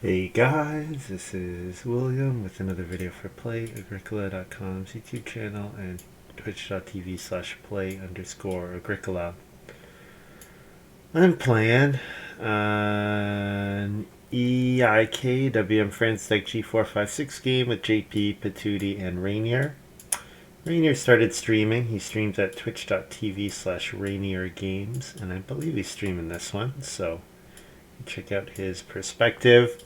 Hey guys, this is William with another video for Play-agricola.com's YouTube channel and twitch.tv/play_agricola. I'm playing an EIK WM France Tech G456 game with JP, Patootie, and Rainier. Rainier started streaming. He streams at twitch.tv/RainierGames, and I believe he's streaming this one, so check out his perspective.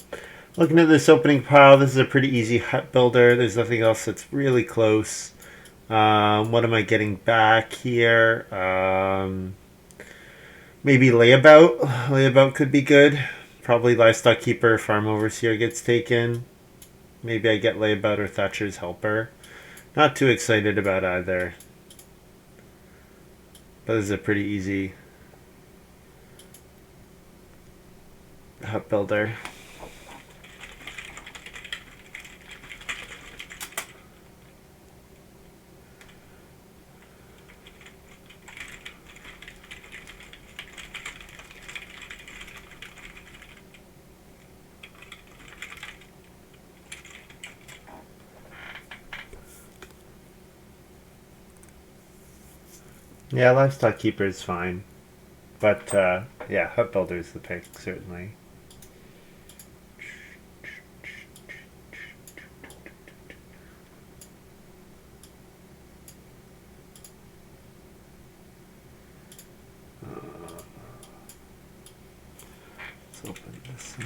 Looking at this opening pile, this is a pretty easy hut builder. There's nothing else that's really close. What am I getting back here? Maybe layabout. Layabout could be good. Probably livestock keeper, farm overseer gets taken. Maybe I get layabout or Thatcher's helper. Not too excited about either. But this is a pretty easy hut builder. Yeah, livestock keeper is fine. But, yeah, hut builder is the pick, certainly. Let's open this up.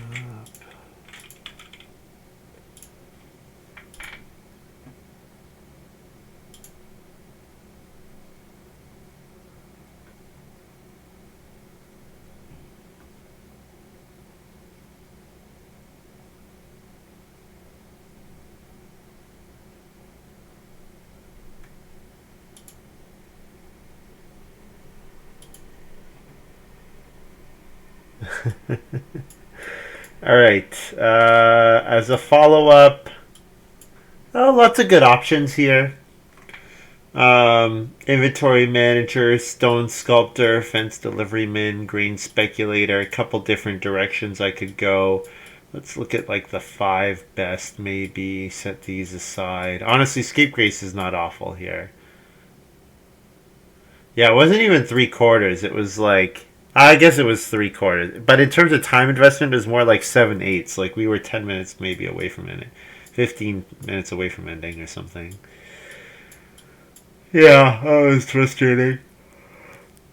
All right. As a follow-up, lots of good options here. Inventory manager, stone sculptor, fence deliveryman, grain speculator. A couple different directions I could go. Let's look at like the 5 best, maybe. Set these aside. Honestly, scapegrace is not awful here. Yeah, it wasn't even 3/4. It was like, I guess it was 3/4. But in terms of time investment, it was more like 7/8. Like we were 10 minutes maybe away from ending, 15 minutes away from ending or something. Yeah, that was frustrating.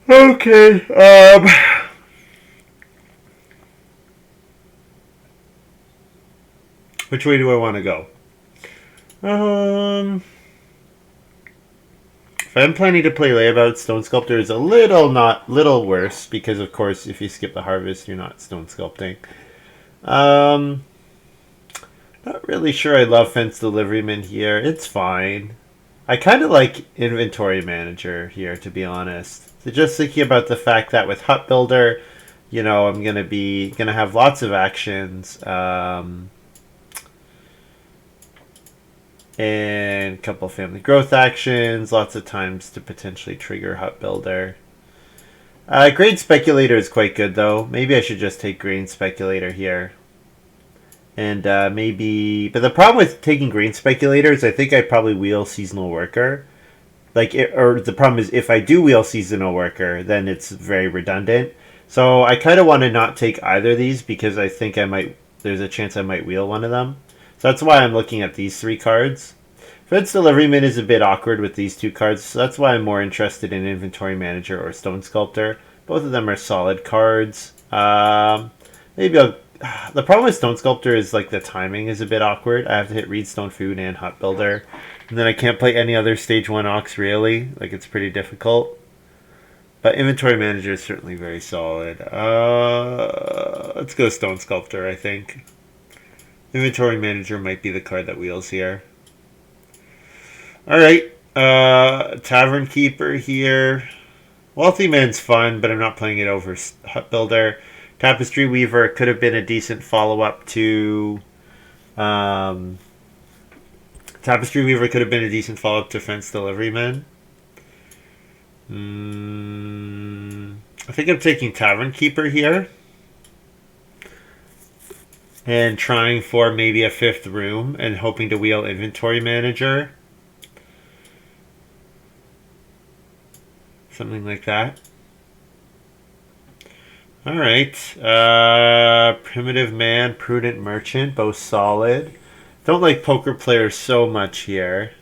Okay. Which way do I want to go? If I'm planning to play layabout, Stone Sculptor is a little worse because, of course, if you skip the harvest, you're not Stone Sculpting. Not really sure I love Fence Deliveryman here. It's fine. I kind of like Inventory Manager here, to be honest. So just thinking about the fact that with Hut Builder, you know, I'm gonna have lots of actions. And a couple of family growth actions, lots of times to potentially trigger Hut Builder. Grain Speculator is quite good, though. Maybe I should just take Grain Speculator here. And maybe... But the problem with taking Grain Speculator is I think I probably wheel Seasonal Worker. Or the problem is if I do wheel Seasonal Worker, then it's very redundant. So I kind of want to not take either of these because I think there's a chance I might wheel one of them. So that's why I'm looking at these 3 cards. Fence Deliveryman is a bit awkward with these 2 cards, so that's why I'm more interested in Inventory Manager or Stone Sculptor. Both of them are solid cards. Maybe I'll... The problem with Stone Sculptor is like the timing is a bit awkward. I have to hit Reed Stone Food and Hut Builder. And then I can't play any other Stage 1 Ox really. Like it's pretty difficult. But Inventory Manager is certainly very solid. Let's go Stone Sculptor, I think. Inventory Manager might be the card that wheels here. Alright. Tavern Keeper here. Wealthy Man's fun, but I'm not playing it over Hut Builder. Tapestry Weaver could have been a decent follow-up to... Tapestry Weaver could have been a decent follow-up to Fence Deliveryman. I think I'm taking Tavern Keeper here. and trying for maybe a fifth room and hoping to wheel inventory manager. Something like that. All right. Primitive man, prudent merchant, both solid. Don't like poker players so much here.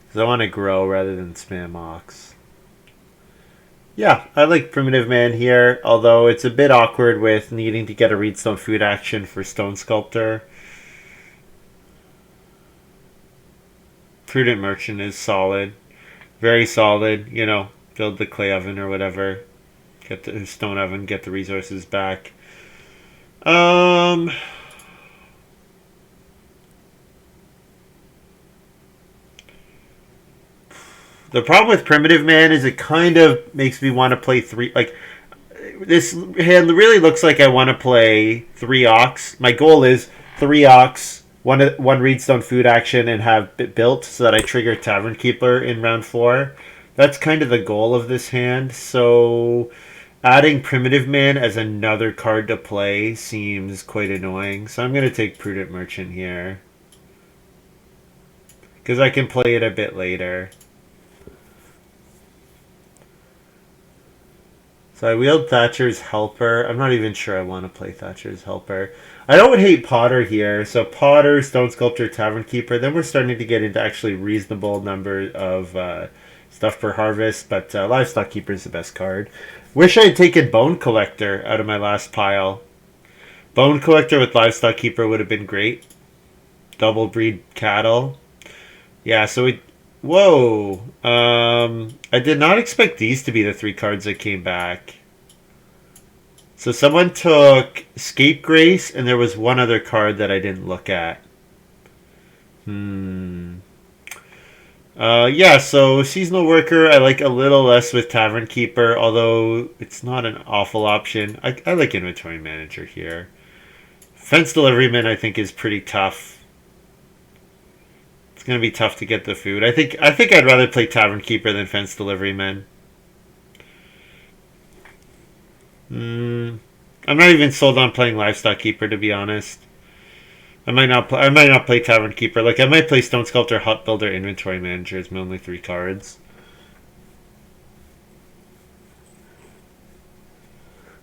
Because I want to grow rather than spam ox. Yeah, I like primitive man here, although it's a bit awkward with needing to get a reedstone food action for stone sculptor. Prudent merchant is solid. Very solid, you know, build the clay oven or whatever. Get the stone oven, get the resources back. Um, the problem with primitive man is it kind of makes me want to play three. Like this hand really looks like I want to play three ox. My goal is three ox, one reedstone food action, and have it built so that I trigger Tavern Keeper in round 4. That's kind of the goal of this hand. So adding Primitive Man as another card to play seems quite annoying. So I'm going to take Prudent Merchant here. Because I can play it a bit later. So I wheeled Thatcher's Helper. I'm not even sure I want to play Thatcher's Helper. I don't hate Potter here. So Potter, Stone Sculptor, Tavern Keeper. Then we're starting to get into actually reasonable number of stuff per harvest. But Livestock Keeper is the best card. Wish I had taken Bone Collector out of my last pile. Bone Collector with Livestock Keeper would have been great. Double breed cattle. Yeah, so we... Whoa. I did not expect these to be the 3 cards that came back. So someone took Scapegrace, and there was one other card that I didn't look at. Yeah, so Seasonal Worker I like a little less with Tavern Keeper, although it's not an awful option. I like Inventory Manager here. Fence Deliveryman I think is pretty tough. It's going to be tough to get the food. I think I'd rather play Tavern Keeper than Fence Deliveryman. I'm not even sold on playing Livestock Keeper, to be honest. I might not play Tavern Keeper. Like I might play Stone Sculptor, Hut Builder, Inventory Manager as my only 3 cards.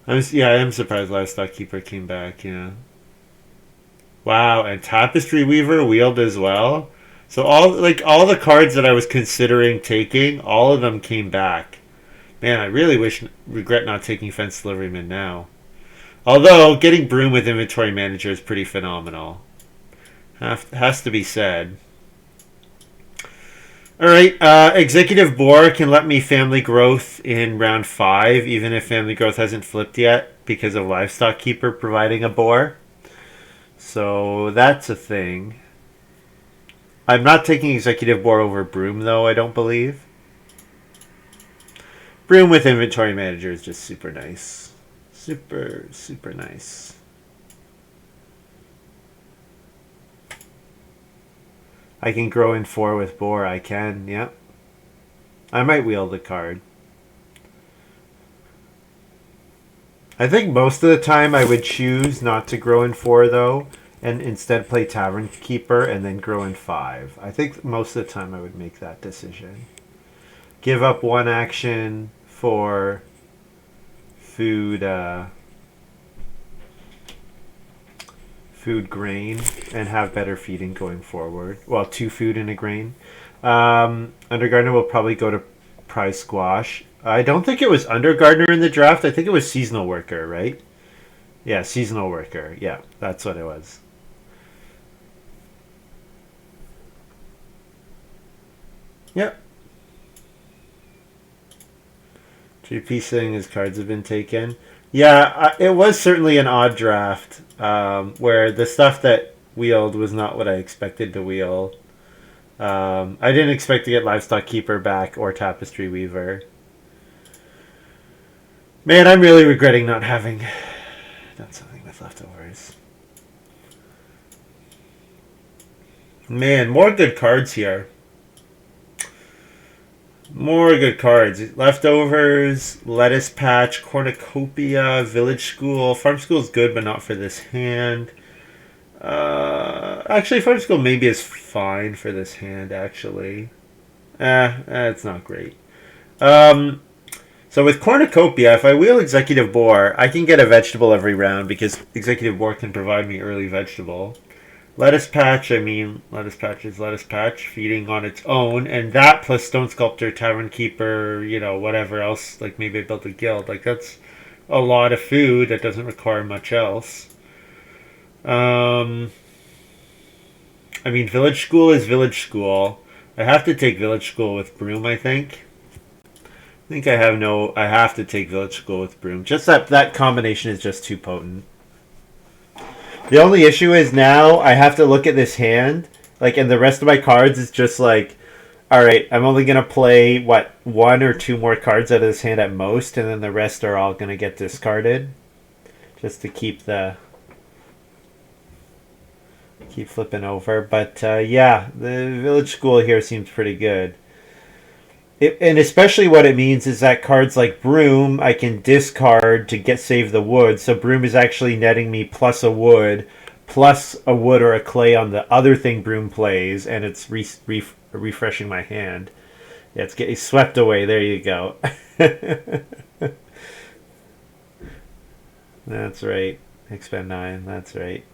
I am surprised Livestock Keeper came back. Yeah. Wow, and Tapestry Weaver wheeled as well. So all the cards that I was considering taking, all of them came back. Man, I really regret not taking Fence Deliveryman now. Although getting Broom with Inventory Manager is pretty phenomenal. Has to be said. Alright, Executive Boar can let me Family Growth in round 5, even if Family Growth hasn't flipped yet, because of Livestock Keeper providing a boar. So that's a thing. I'm not taking Executive Boar over Broom, though, I don't believe. Broom with Inventory Manager is just super nice. Super, super nice. I can grow in 4 with Boar. I can, yep. I might wheel the card. I think most of the time I would choose not to grow in 4, though, and instead play Tavern Keeper and then grow in 5. I think most of the time I would make that decision. Give up 1 action for food grain and have better feeding going forward. Well, 2 food and a grain. Undergardener will probably go to Prize Squash. I don't think it was Undergardener in the draft. I think it was Seasonal Worker, right? Yeah, Seasonal Worker. Yeah, that's what it was. Yep. GP saying his cards have been taken. Yeah, it was certainly an odd draft where the stuff that wheeled was not what I expected to wheel. I didn't expect to get Livestock Keeper back or Tapestry Weaver. Man, I'm really regretting not having done something with leftovers. Man, more good cards here. More good cards. Leftovers, Lettuce Patch, Cornucopia, Village School. Farm School is good, but not for this hand. Actually, Farm School maybe is fine for this hand, actually. It's not great. Um, so with Cornucopia, if I wheel Executive Boar, I can get a vegetable every round because Executive Boar can provide me early vegetable. Lettuce Patch, Lettuce Patch is Lettuce Patch, feeding on its own, and that plus Stone Sculptor, Tavern Keeper, whatever else, like maybe I built a guild, like that's a lot of food that doesn't require much else. Um, Village School is Village School. I have to take Village School with Broom, I think. I have to take Village School with Broom. Just that combination is just too potent. The only issue is now I have to look at this hand, and the rest of my cards is just like, all right, I'm only gonna play one or two more cards out of this hand at most, and then the rest are all gonna get discarded, just to keep flipping over. But yeah, the Village School here seems pretty good. And especially what it means is that cards like Broom I can discard to save the wood. So Broom is actually netting me plus a wood or a clay on the other thing Broom plays, and it's refreshing my hand. Yeah, it's getting swept away. There you go. That's right. Expend 9. That's right.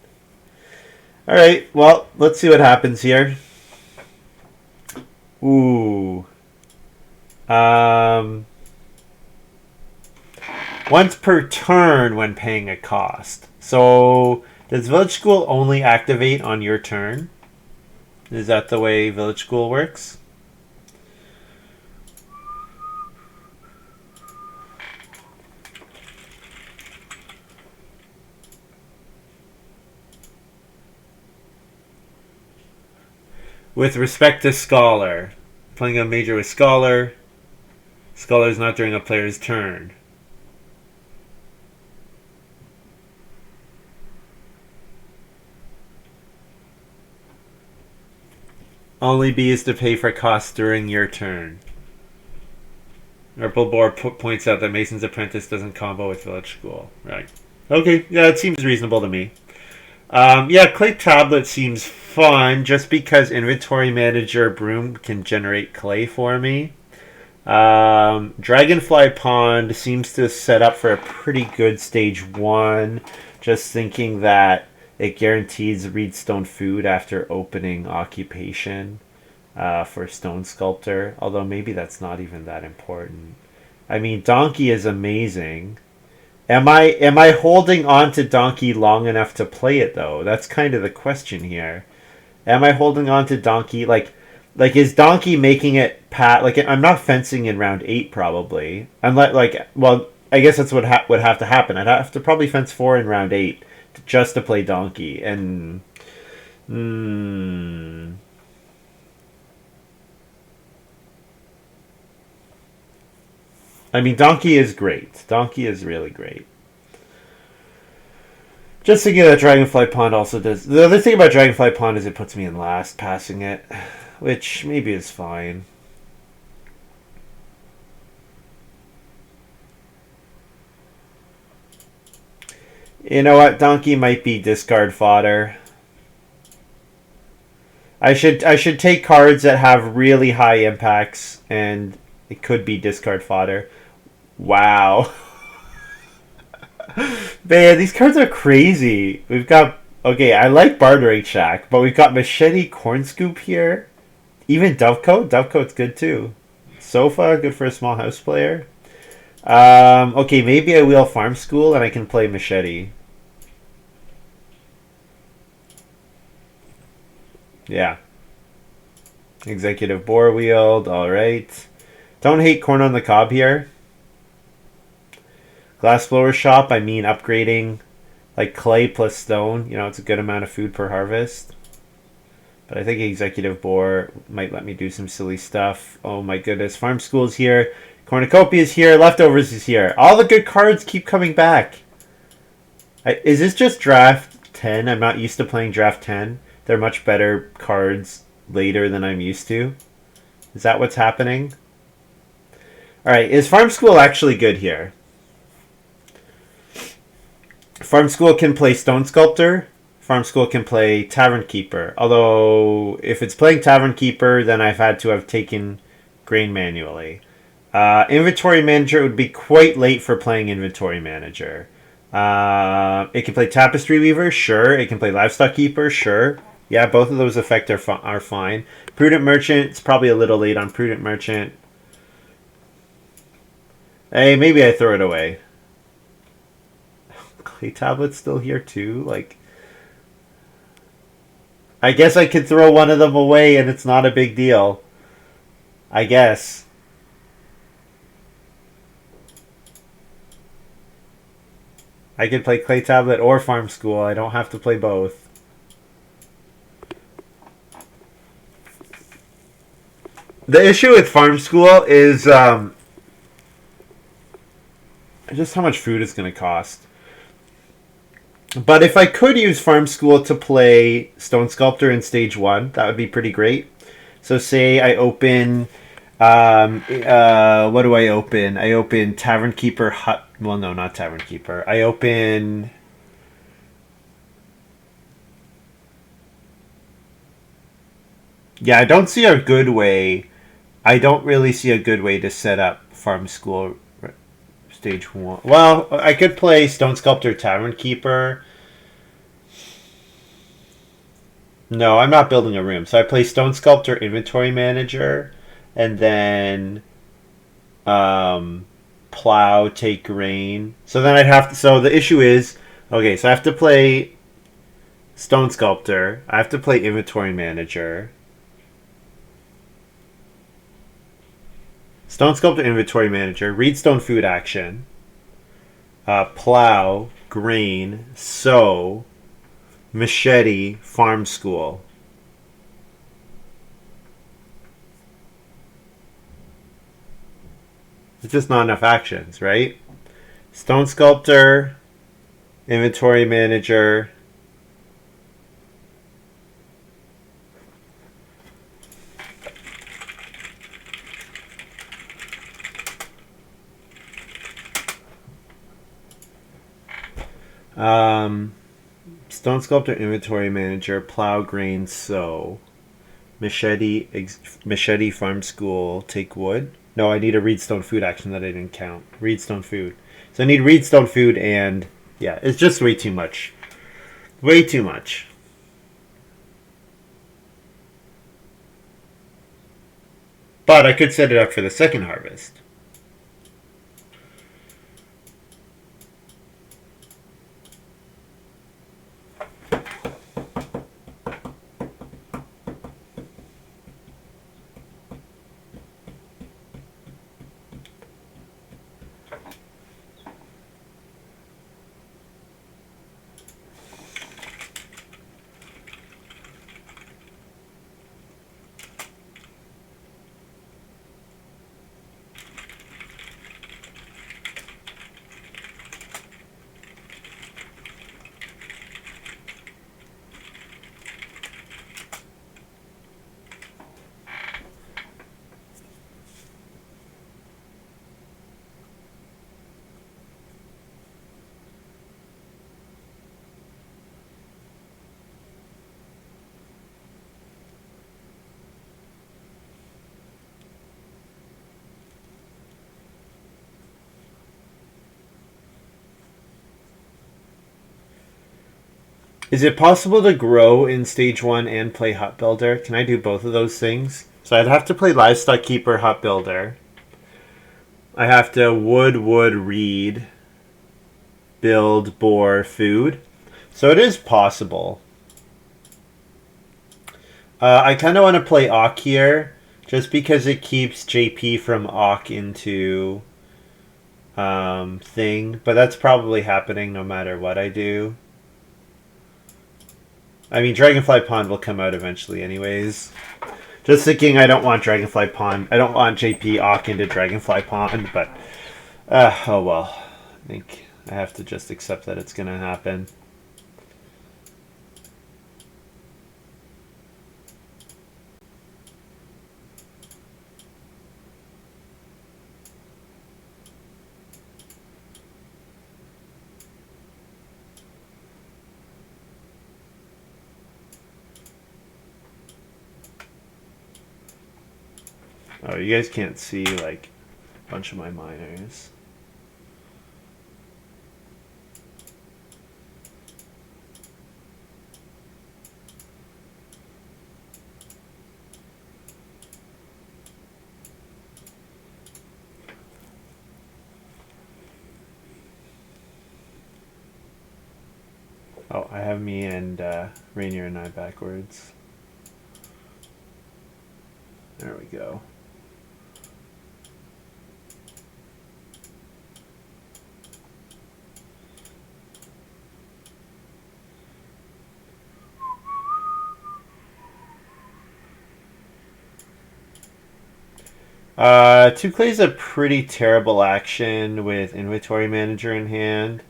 All right. Well, let's see what happens here. Ooh. Once per turn when paying a cost. So, does Village School only activate on your turn? Is that the way Village School works? With respect to Scholar, playing a major with Scholar, Scholar is not during a player's turn. Only B is to pay for costs during your turn. Boar points out that Mason's Apprentice doesn't combo with Village School. Right. Okay, yeah, it seems reasonable to me. Yeah, Clay Tablet seems fun just because Inventory Manager Broom can generate clay for me. Dragonfly Pond seems to set up for a pretty good stage 1. Just thinking that it guarantees Reedstone food after opening Occupation for Stone Sculptor. Although maybe that's not even that important. Donkey is amazing. Am I holding on to Donkey long enough to play it though? That's kind of the question here. Am I holding on to Donkey is Donkey making it I'm not fencing in round 8 probably. I guess that's what would have to happen. I'd have to probably fence 4 in round 8 just to play Donkey and Donkey is great. Donkey is really great. Just thinking that Dragonfly Pond also does. The other thing about Dragonfly Pond is it puts me in last passing it, which maybe is fine. You know what? Donkey might be discard fodder. I should take cards that have really high impacts, and it could be discard fodder. Wow. Man, these cards are crazy. We've got... Okay, I like Bartering Shack, but we've got Machete Corn Scoop here. Even Dovecoat. Dovecoat's good too. Sofa, good for a small house player. Okay, maybe I wheel Farm School and I can play Machete. Yeah. Executive Boar wheeled. Alright. Don't hate Corn on the Cob here. Glassblower Shop, upgrading clay plus stone. It's a good amount of food per harvest. But I think Executive Boar might let me do some silly stuff. Oh my goodness. Farm School's here. Cornucopia is here. Leftovers is here. All the good cards keep coming back. Is this just draft 10? I'm not used to playing draft 10. They're much better cards later than I'm used to. Is that what's happening? Alright, is Farm School actually good here? Farm School can play Stone Sculptor. Farm School can play Tavern Keeper. Although, if it's playing Tavern Keeper, then I've had to have taken grain manually. Inventory Manager would be quite late for playing Inventory Manager. It can play Tapestry Weaver, sure. It can play Livestock Keeper, sure. Yeah, both of those effects are fine. Prudent Merchant, it's probably a little late on Prudent Merchant. Hey, maybe I throw it away. Clay Tablet's still here too? Like, I guess I could throw one of them away and it's not a big deal. I guess. I could play Clay Tablet or Farm School. I don't have to play both. The issue with Farm School is just how much food it's going to cost. But if I could use Farm School to play Stone Sculptor in Stage 1, that would be pretty great. So say I open... what do I open? I open Tavern Keeper Hut. Well, no, not Tavern Keeper. I open... Yeah, I don't see a good way. I don't really see a good way to set up Farm School Stage 1. Well, I could play Stone Sculptor Tavern Keeper. No, I'm not building a room. So I play Stone Sculptor Inventory Manager. And then plow, take grain. So then I'd have to... So the issue is... Okay, so I have to play Stone Sculptor. I have to play Inventory Manager. Stone Sculptor Inventory Manager. Reedstone Food Action. Plow, grain, sow, machete, Farm School. It's just not enough actions, right? Stone Sculptor, Inventory Manager. Stone Sculptor, Inventory Manager, Plow, Grain, Sow, Machete, Farm School, Take Wood. No, I need a Reedstone Food action that I didn't count. Reedstone Food. So I need Reedstone Food and... Yeah, it's just way too much. Way too much. But I could set it up for the second harvest. Is it possible to grow in Stage 1 and play Hut Builder? Can I do both of those things? So I'd have to play Livestock Keeper, Hut Builder. I have to wood, reed, build, bore, food. So it is possible. I kind of want to play Awk here, just because it keeps JP from Awk into thing. But that's probably happening no matter what I do. I mean, Dragonfly Pond will come out eventually anyways. Just thinking I don't want Dragonfly Pond. I don't want JP Awk into Dragonfly Pond, but... oh well. I think I have to just accept that it's going to happen. Oh, you guys can't see like a bunch of my miners. Oh, I have me and Rainier and I backwards. There we go. Two clay's a pretty terrible action with inventory manager in hand.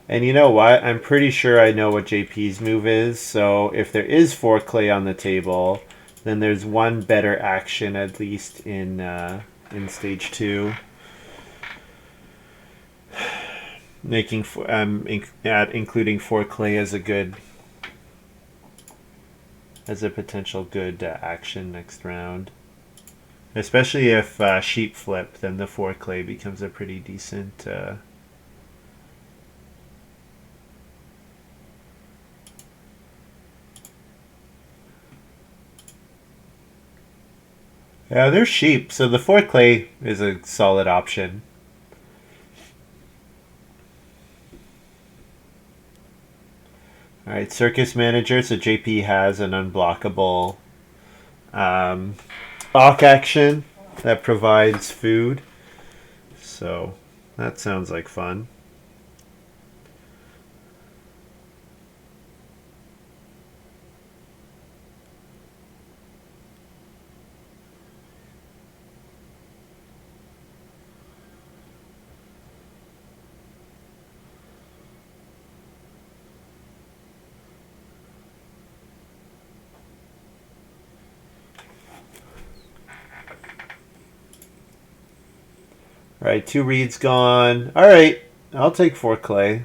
And you know what? I'm pretty sure I know what JP's move is. So if there is 4 clay on the table, then there's one better action at least in stage 2. Making including 4 clay as a potential good action next round. Especially if sheep flip, then the 4 clay becomes a pretty decent. Yeah, they're sheep, so the 4 clay is a solid option. Alright, circus manager, so JP has an unblockable Hawk action that provides food. So that sounds like fun. Alright, 2 reeds gone. Alright, I'll take 4 clay.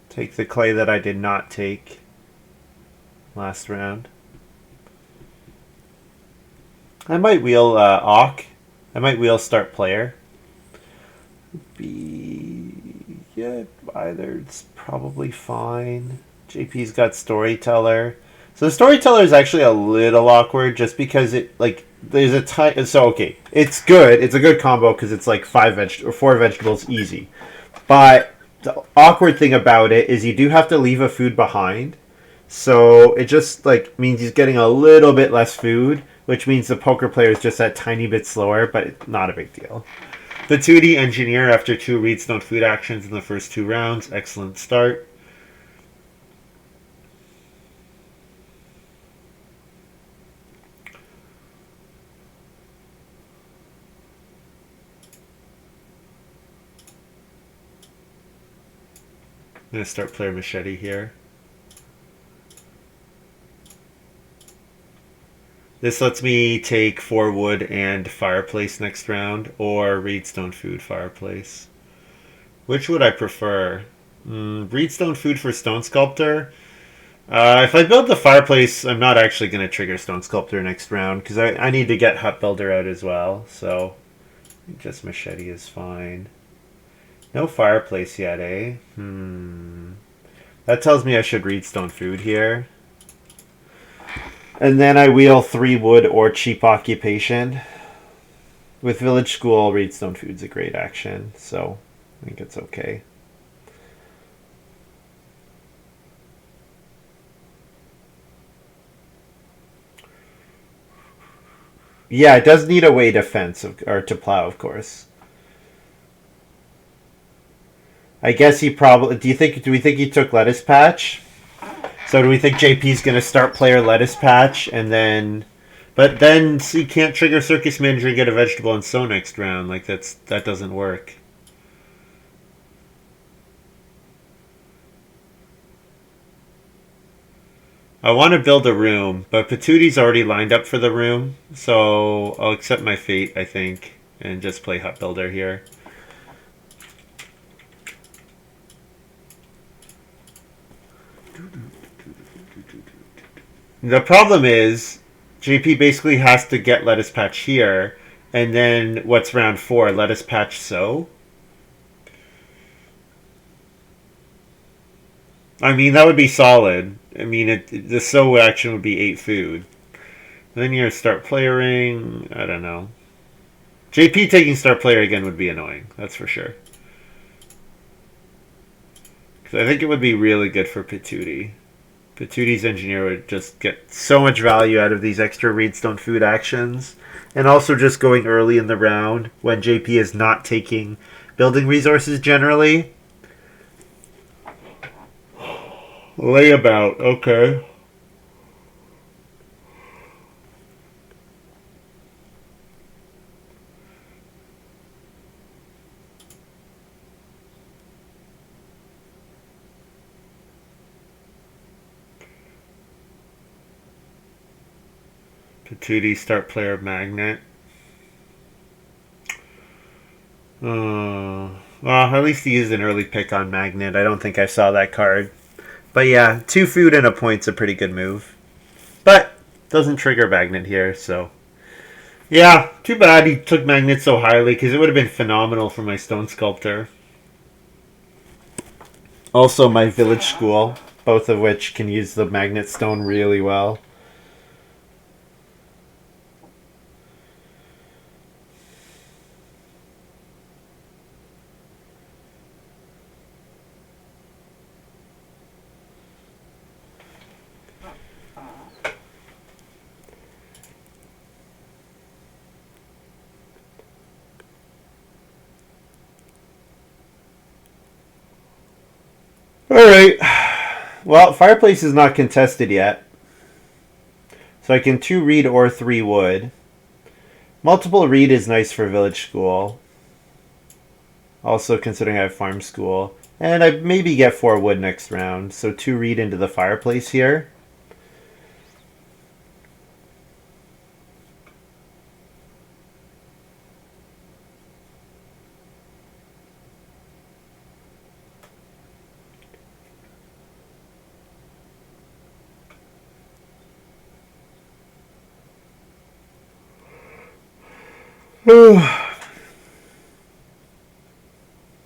Take the clay that I did not take last round. I might wheel Auk. I might wheel start player. Yeah, either's probably fine. JP's got storyteller. So the storyteller is actually a little awkward just because it like there's a time. So okay, it's good. It's a good combo because it's like 4 vegetables easy. But the awkward thing about it is you do have to leave a food behind. So it just like means he's getting a little bit less food, which means the poker player is just that tiny bit slower, but it's not a big deal. The 2D engineer after 2 readstone food actions in the first 2 rounds. Excellent start. I'm going to start player machete here. This lets me take 4 wood and fireplace next round, or reedstone food fireplace. Which would I prefer? Reedstone food for stone sculptor. If I build the fireplace, I'm not actually going to trigger stone sculptor next round because I need to get hut builder out as well. So just machete is fine. No fireplace yet, eh? That tells me I should reedstone food here. And then I wheel 3 wood or cheap occupation. With village school, reedstone food's a great action, so I think it's okay. Yeah, it does need a way to fence or to plow, of course. I guess he probably. Do we think he took lettuce patch? So do we think JP's going to start player lettuce patch and then, but then he can't trigger circus manager and get a vegetable and sow next round? Like that doesn't work. I want to build a room, but Patooty's already lined up for the room, so I'll accept my fate, I think. and just play hut builder here. The problem is JP basically has to get lettuce patch here, and then what's round 4? Lettuce patch sow? I mean, that would be solid. I mean, the sow action would be 8 food. And then you're start playering. I don't know. JP taking start player again would be annoying. That's for sure. Because I think it would be really good for Patootie. Patootie's engineer would just get so much value out of these extra Reedstone food actions. And also just going early in the round when JP is not taking building resources generally. Layabout, okay. Patootie start player magnet. Well, at least he used an early pick on magnet. I don't think I saw that card. But yeah, 2 food and a point's a pretty good move. But doesn't trigger magnet here, so yeah, too bad he took magnet so highly because it would have been phenomenal for my stone sculptor. Also, my village school, both of which can use the magnet stone really well. Alright. Well, fireplace is not contested yet. So I can 2 reed or 3 wood. Multiple reed is nice for village school. Also considering I have farm school. And I maybe get 4 wood next round. So 2 reed into the fireplace here.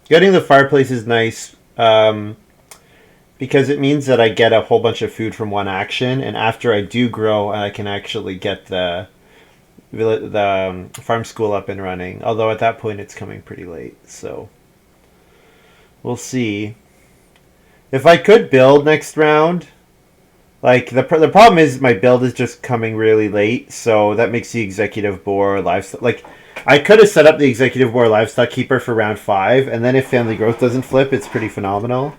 Getting the fireplace is nice because it means that I get a whole bunch of food from one action, and after I do grow, I can actually get the farm school up and running. Although at that point, it's coming pretty late, so we'll see. If I could build next round, like the problem is my build is just coming really late, so that makes the executive boar livestock like. I could have set up the Executive Boar Livestock Keeper for round 5, and then if Family Growth doesn't flip, it's pretty phenomenal.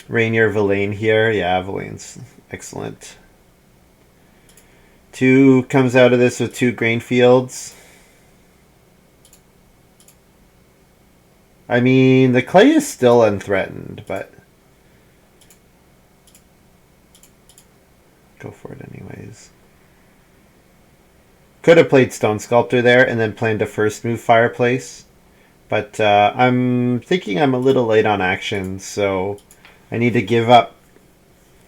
Rainier Villain here. Yeah, Villain's excellent. 2 comes out of this with 2 grain fields. I mean, the clay is still unthreatened, but go for it anyways. Could have played Stone Sculptor there and then planned a first move Fireplace. But I'm thinking I'm a little late on action, so I need to give up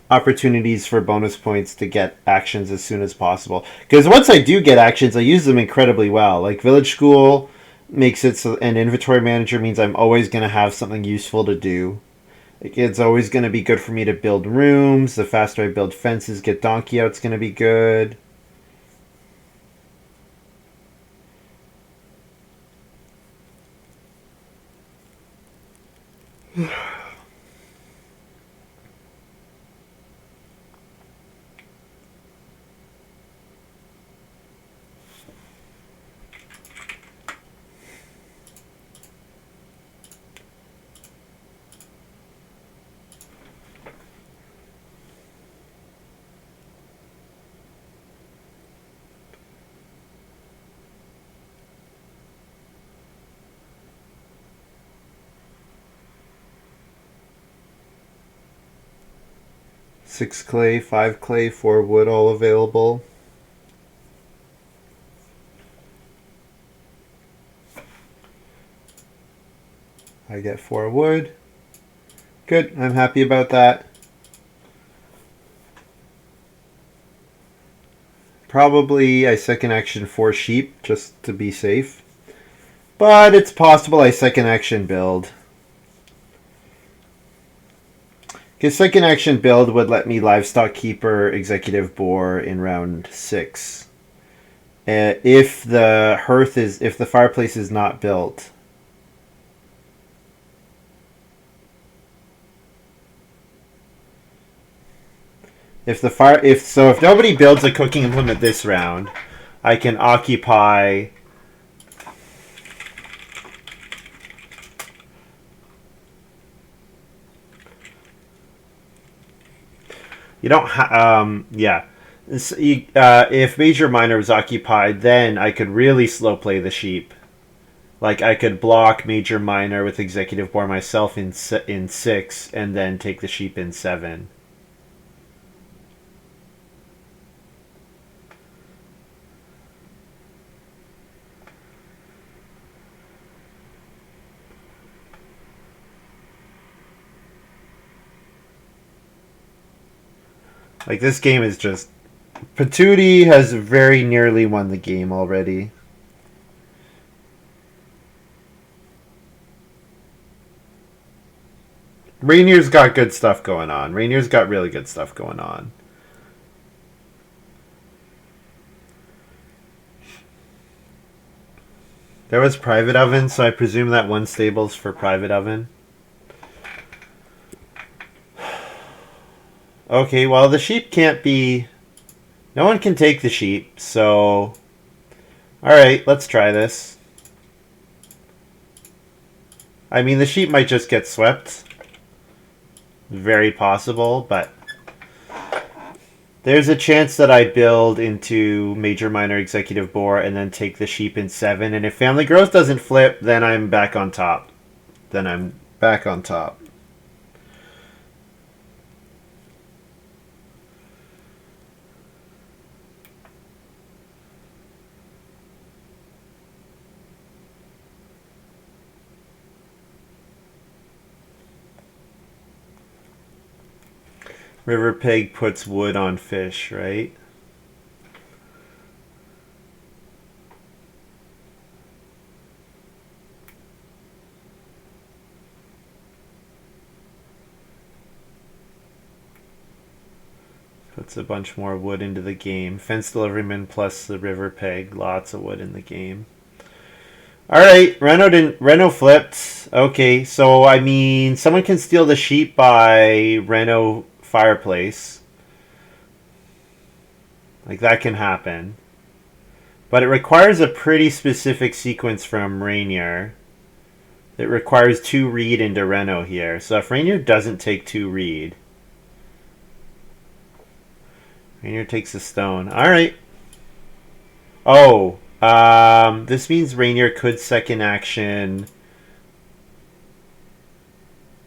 opportunities for bonus points to get actions as soon as possible. Because once I do get actions, I use them incredibly well. Like Village School makes it so, and Inventory Manager means I'm always going to have something useful to do. It's always going to be good for me to build rooms. The faster I build fences, get Donkey out, it's going to be good. Six clay, 5 clay, 4 wood, all available. I get 4 wood. Good, I'm happy about that. Probably I second action 4 sheep just to be safe. But it's possible I second action build. Because second action build would let me livestock keeper executive boar in round 6. If the fireplace is not built. If nobody builds a cooking implement this round, I can occupy you don't yeah. If Major Minor was occupied, then I could really slow play the sheep. Like I could block Major Minor with Executive Boar myself in 6, and then take the sheep in 7. Like this game is just Patootie has very nearly won the game already. Rainier's got good stuff going on. Rainier's got really good stuff going on. There was private oven, so I presume that one stable's for private oven. Okay, well the sheep can't be... No one can take the sheep, so... Alright, let's try this. I mean, the sheep might just get swept. Very possible, but... There's a chance that I build into Major Minor Executive Boar and then take the sheep in 7, and if Family Growth doesn't flip, then I'm back on top. River Pig puts wood on fish, right? Puts a bunch more wood into the game. Fence Deliveryman plus the River Pig. Lots of wood in the game. Alright, Reno flipped. Okay, so I mean, someone can steal the sheep by Reno Fireplace. Like, that can happen. But it requires a pretty specific sequence from Rainier. It requires 2 read into Reno here. So if Rainier doesn't take 2 read... Rainier takes a stone. Alright. Oh, this means Rainier could second action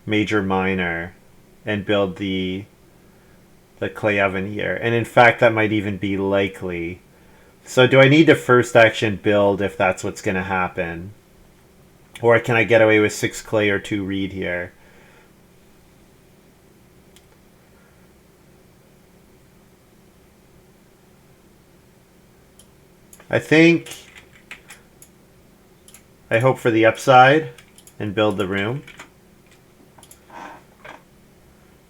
Major Minor and build the clay oven here. And in fact, that might even be likely. So do I need to first action build if that's what's going to happen? Or can I get away with 6 clay or 2 reed here? I hope for the upside and build the room.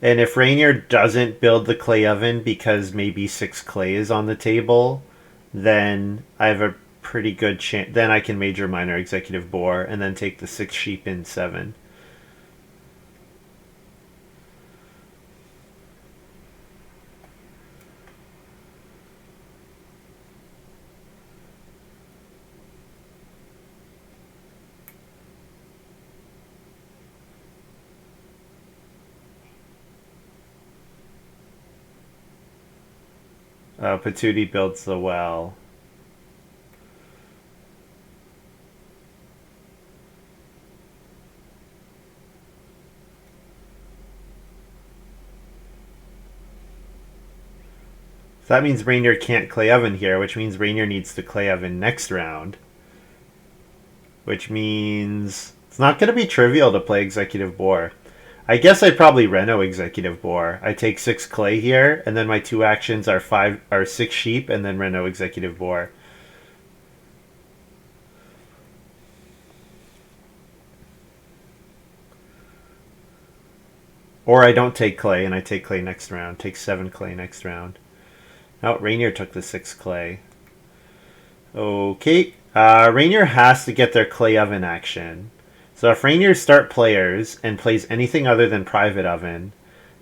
And if Rainier doesn't build the clay oven because maybe 6 clay is on the table, then I have a pretty good chance. Then I can Major Minor Executive Boar and then take the 6 sheep in 7. Patootie builds the well. So that means Rainier can't clay oven here, which means Rainier needs to clay oven next round. Which means It's not going to be trivial to play Executive Boar. I guess I'd probably Reno Executive Boar. I take 6 clay here, and then my 2 actions are 6 sheep, and then Reno Executive Boar. Or I don't take clay, and I take clay next round. Take 7 clay next round. Oh, Rainier took the 6 clay. Okay. Rainier has to get their clay oven action. So if Rainier start players and plays anything other than private oven,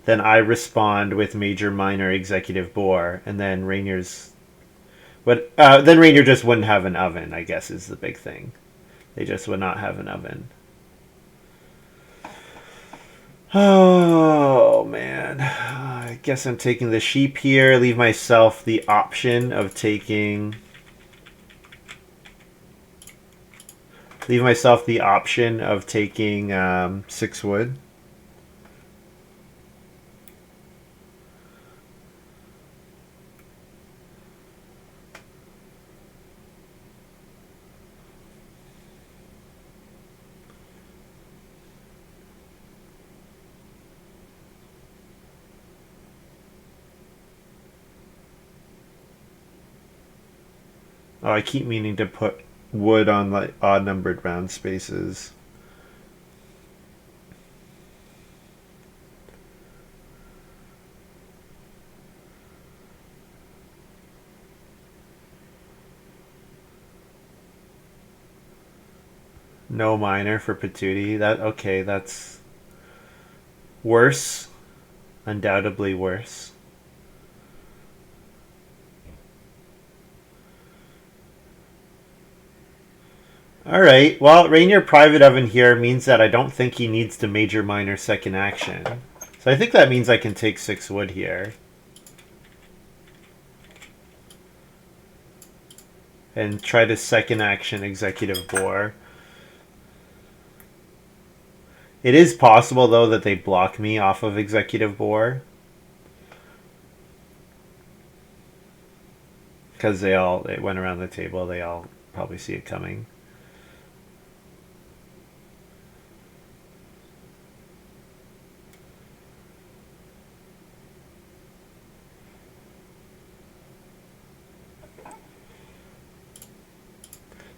then I respond with major, minor, executive boar, and then Rainier's. But then Rainier just wouldn't have an oven, I guess, is the big thing. They just would not have an oven. Oh man, I guess I'm taking the sheep here. Leave myself the option of taking. Leave myself the option of taking 6 wood. Oh, I keep meaning to put wood on like odd numbered round spaces. No minor for Patootie. That's worse. Undoubtedly worse. Alright, well, Rainier Private Oven here means that I don't think he needs to major minor second action. So I think that means I can take 6 wood here. And try to second action Executive Boar. It is possible, though, that they block me off of Executive Boar. Because they went around the table, they all probably see it coming.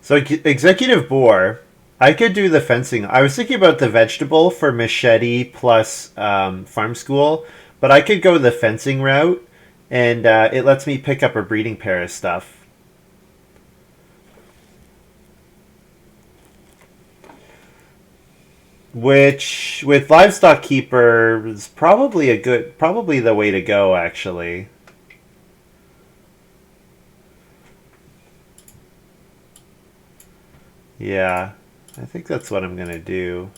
So Executive Boar, I could do the fencing. I was thinking about the vegetable for Machete plus Farm School, but I could go the fencing route, and it lets me pick up a breeding pair of stuff. Which, with Livestock Keeper, is probably the way to go, actually. Yeah, I think that's what I'm gonna do.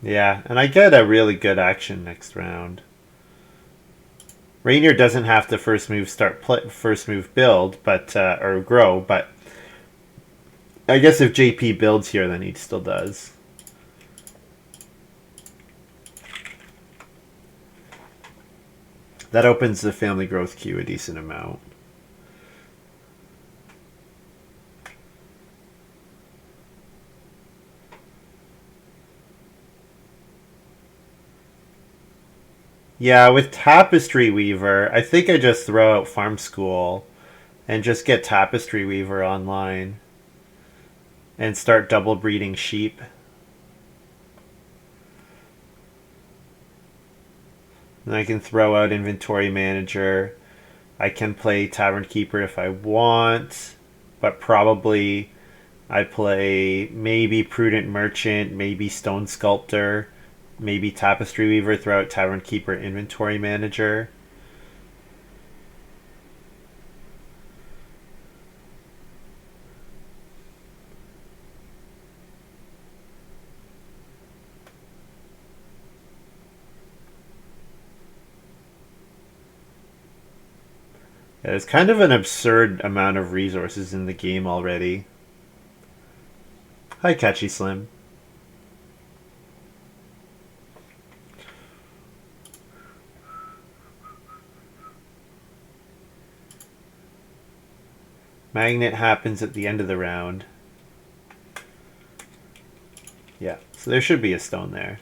Yeah, and I get a really good action next round. Rainier doesn't have to first move build, but or grow, but I guess if JP builds here, then he still does. That opens the family growth queue a decent amount. Yeah, with Tapestry Weaver, I think I just throw out Farm School and just get Tapestry Weaver online and start double breeding sheep. And I can throw out Inventory Manager. I can play Tavern Keeper if I want, but probably I play maybe Prudent Merchant, maybe Stone Sculptor, maybe Tapestry Weaver, throw out Tavern Keeper, Inventory Manager. Yeah, there's kind of an absurd amount of resources in the game already. Hi, Catchy Slim. Magnet happens at the end of the round. Yeah, so there should be a stone there.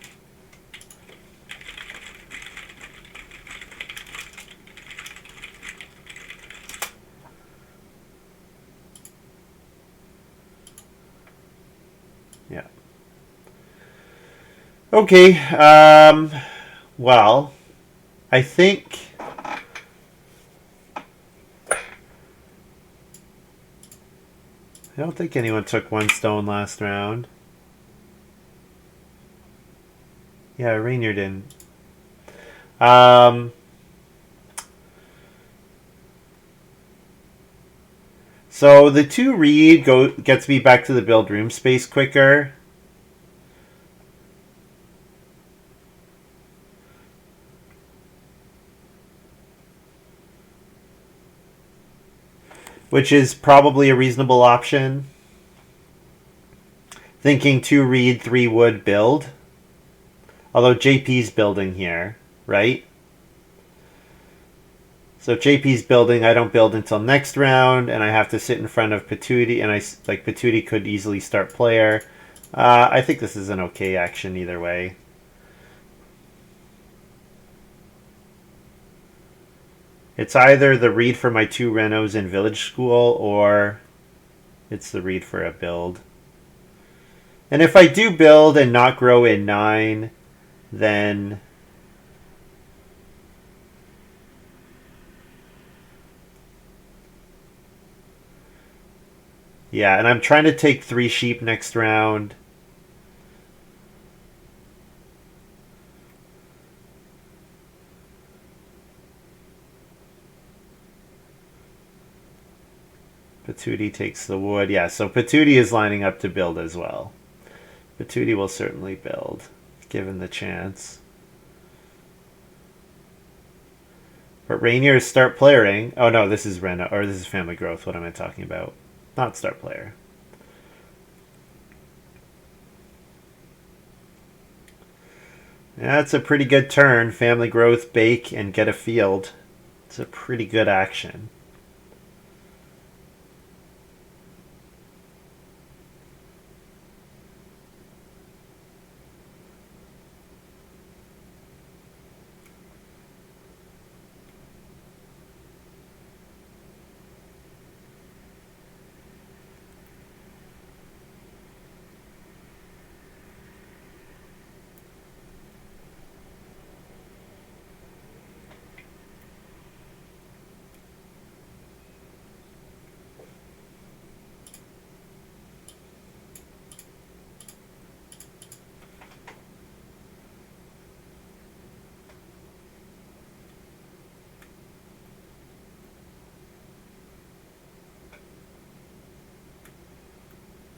Yeah. Okay, well, I think I don't think anyone took one stone last round. Yeah, Rainier didn't. So the 2 reed gets me back to the build room space quicker. Which is probably a reasonable option. Thinking 2 reed, 3 wood build. Although JP's building here, right? So if JP's building, I don't build until next round, and I have to sit in front of Patootie, and Patootie could easily start player. I think this is an okay action either way. It's either the read for my 2 renos in Village School, or it's the read for a build. And if I do build and not grow in 9, then yeah, and I'm trying to take 3 sheep next round. Patootie takes the wood. Yeah, so Patootie is lining up to build as well. Patootie will certainly build, given the chance. But Rainier is start playering. Oh no, this is Rena, or this is Family Growth. What am I talking about? Not start player. That's a pretty good turn. Family Growth, bake, and get a field. It's a pretty good action.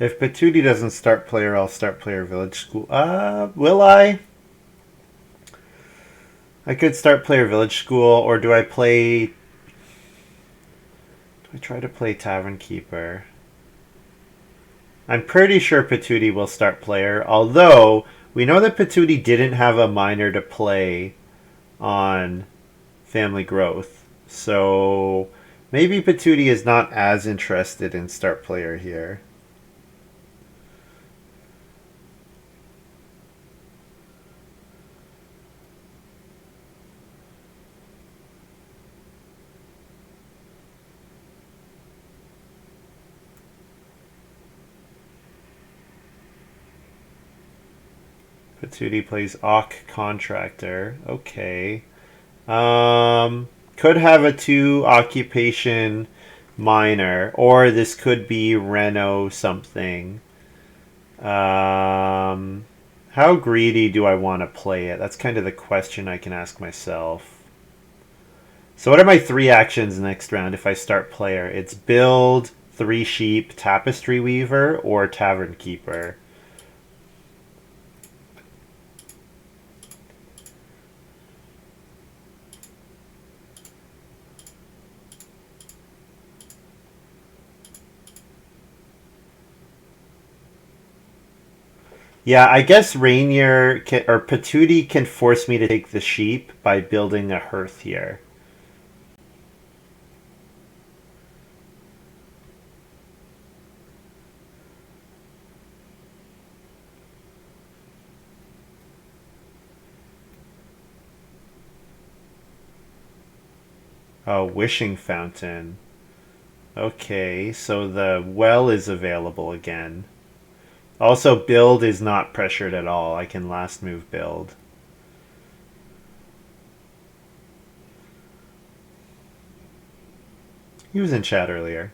If Patootie doesn't start player, I'll start player Village School. Will I? I could start player Village School, or do I play... Do I try to play Tavern Keeper? I'm pretty sure Patootie will start player, although we know that Patootie didn't have a minor to play on Family Growth. So maybe Patootie is not as interested in start player here. Patootie plays Awk Contractor. Okay. Could have a 2 occupation minor, or this could be Reno something. How greedy do I want to play it? That's kind of the question I can ask myself. So what are my 3 actions next round if I start player? It's build, 3 sheep, tapestry weaver, or tavern keeper. Yeah, I guess Rainier or Patootie can force me to take the sheep by building a hearth here. Oh, wishing fountain. Okay, so the well is available again. Also, build is not pressured at all. I can last move build. He was in chat earlier.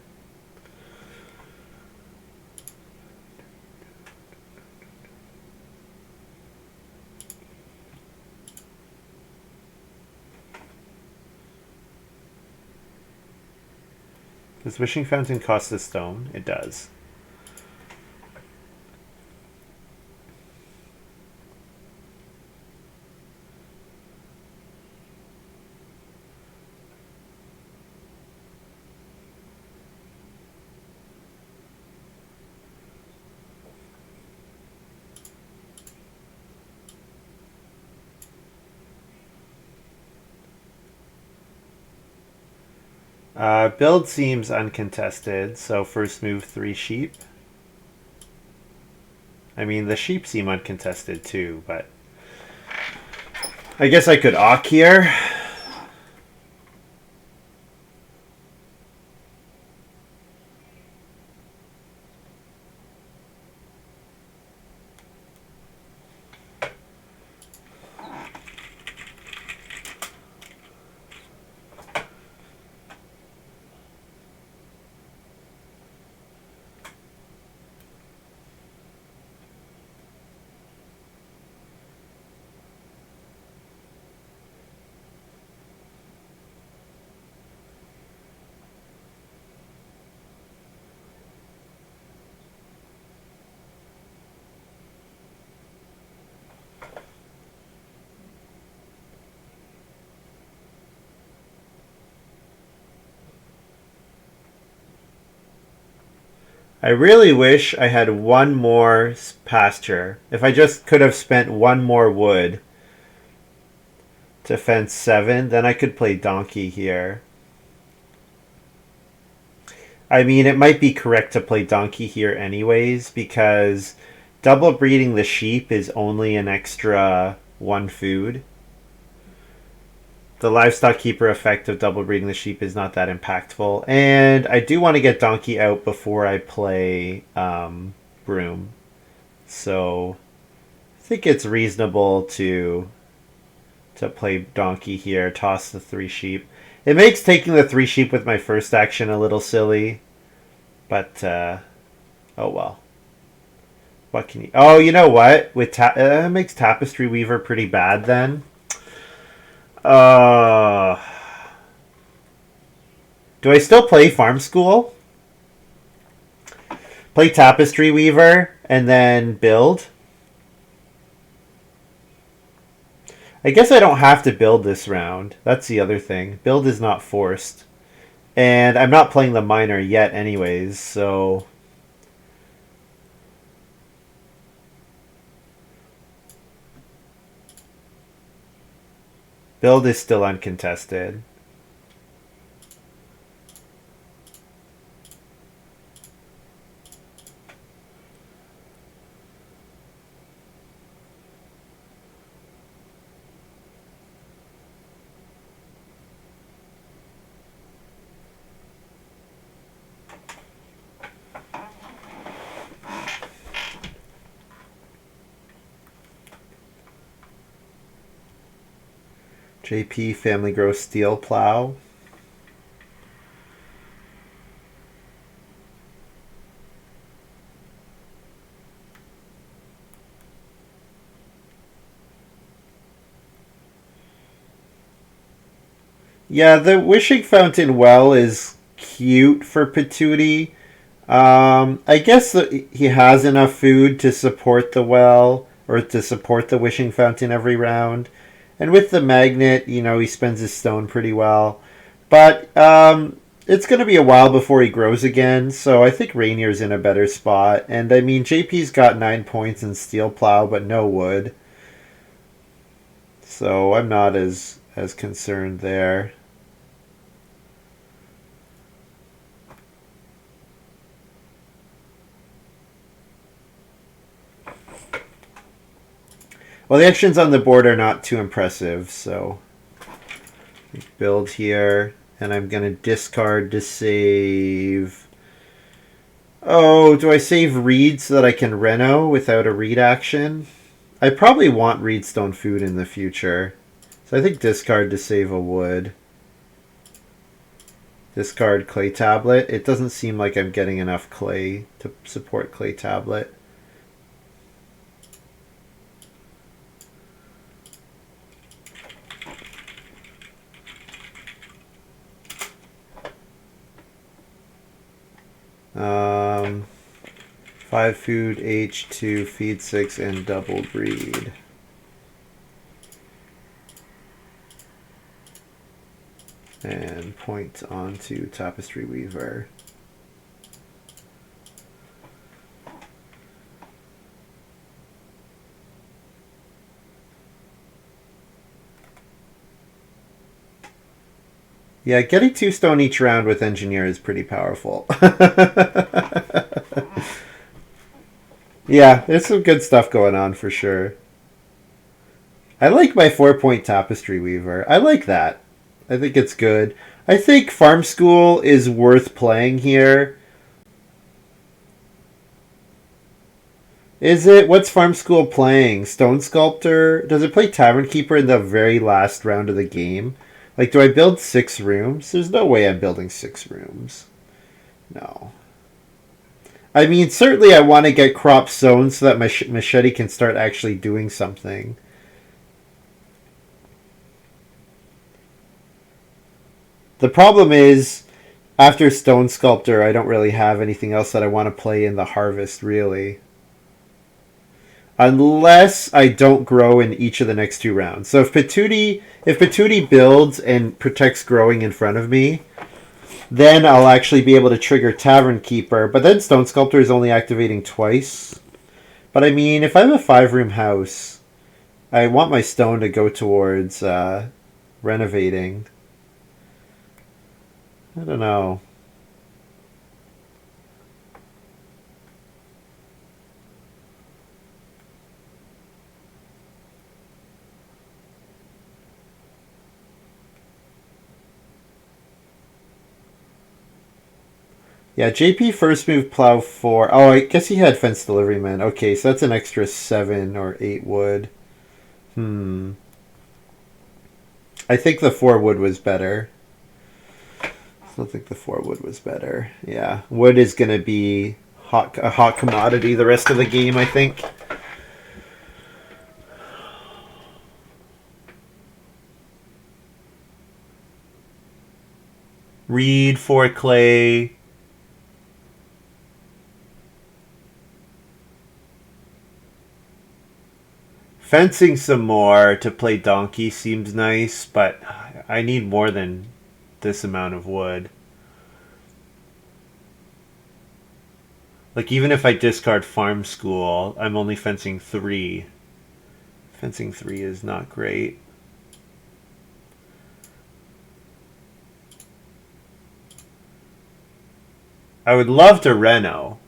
Does wishing fountain cost a stone? It does. Build seems uncontested, so first move 3 sheep. I mean, the sheep seem uncontested too, but I guess I could Awk here. I really wish I had one more pasture. If I just could have spent one more wood to fence 7, then I could play donkey here. I mean, it might be correct to play donkey here anyways, because double breeding the sheep is only an extra 1 food. The livestock keeper effect of double breeding the sheep is not that impactful. And I do want to get donkey out before I play broom. So I think it's reasonable to play donkey here, toss the 3 sheep. It makes taking the 3 sheep with my first action a little silly. But, oh well. What can you... Oh, you know what? With makes Tapestry Weaver pretty bad then. Do I still play Farm School? Play Tapestry Weaver and then build? I guess I don't have to build this round. That's the other thing. Build is not forced. And I'm not playing the miner yet anyways, so... Build is still uncontested. JP Family Grow Steel Plow. Yeah, the Wishing Fountain well is cute for Patootie. I guess he has enough food to support the well, or to support the Wishing Fountain every round. And with the magnet, you know, he spends his stone pretty well. But it's going to be a while before he grows again, so I think Rainier's in a better spot. And I mean, JP's got 9 points in Steel Plow, but no wood. So I'm not as concerned there. Well, the actions on the board are not too impressive, so build here, And I'm going to discard to save... Oh, do I save reed so that I can reno without a reed action? I probably want reedstone food in the future. So I think discard to save a wood. Discard clay tablet. It doesn't seem like I'm getting enough clay to support clay tablet. Um, 5 food, H2, feed 6, and double breed. And point onto Tapestry Weaver. Yeah, getting 2 stone each round with Engineer is pretty powerful. Yeah, there's some good stuff going on for sure. I like my 4-point Tapestry Weaver. I like that. I think it's good. I think Farm School is worth playing here. Is it? What's Farm School playing? Stone Sculptor? Does it play Tavern Keeper in the very last round of the game? Like, do I build 6 rooms? There's no way I'm building 6 rooms. No. I mean, certainly I want to get crops sown so that my machete can start actually doing something. The problem is, after Stone Sculptor, I don't really have anything else that I want to play in the harvest, really. Unless I don't grow in each of the next 2 rounds. So if Patootie builds and protects growing in front of me, then I'll actually be able to trigger Tavern Keeper. But then Stone Sculptor is only activating twice. But I mean, if I have a 5-room house, I want my stone to go towards renovating. I don't know. Yeah, JP first move plow 4. Oh, I guess he had fence deliveryman. Okay, so that's an extra 7 or 8 wood. I think the 4 wood was better. I still think the 4 wood was better. Yeah, wood is going to be a hot commodity the rest of the game, I think. Reed for clay. Fencing some more to play donkey seems nice, but I need more than this amount of wood. Like, even if I discard Farm School, I'm only fencing 3. Fencing 3 is not great. I would love to reno.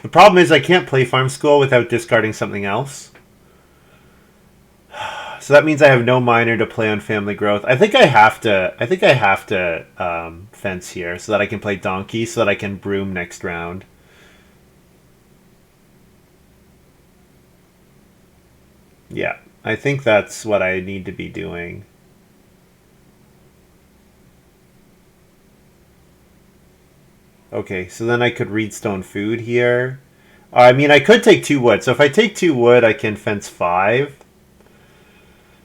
The problem is I can't play Farm School without discarding something else. So that means I have no miner to play on Family Growth. I think I have to fence here so that I can play Donkey, so that I can broom next round. Yeah, I think that's what I need to be doing. Okay, so then I could reedstone food here. I mean, I could take 2 wood. So if I take 2 wood, I can fence 5.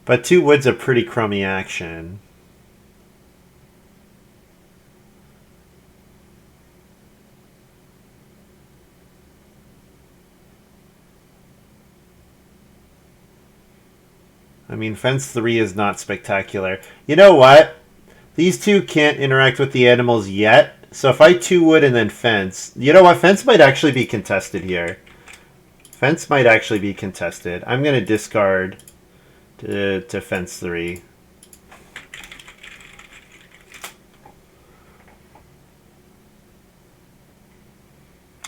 But 2 wood's a pretty crummy action. I mean, fence 3 is not spectacular. You know what? These 2 can't interact with the animals yet. So if I 2 wood and then fence... You know what? Fence might actually be contested here. Fence might actually be contested. I'm going to discard to fence 3.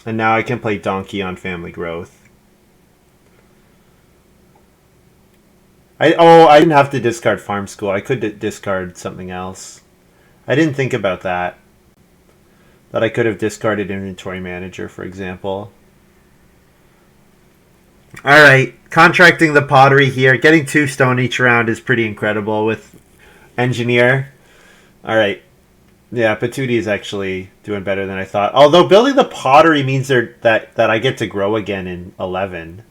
And now I can play donkey on family growth. I didn't have to discard farm school. I could discard something else. I didn't think about that. That I could have discarded inventory manager, for example. All right, contracting the pottery here. Getting 2 stone each round is pretty incredible with engineer. All right. Yeah, Patootie is actually doing better than I thought. Although building the pottery means that I get to grow again in 11,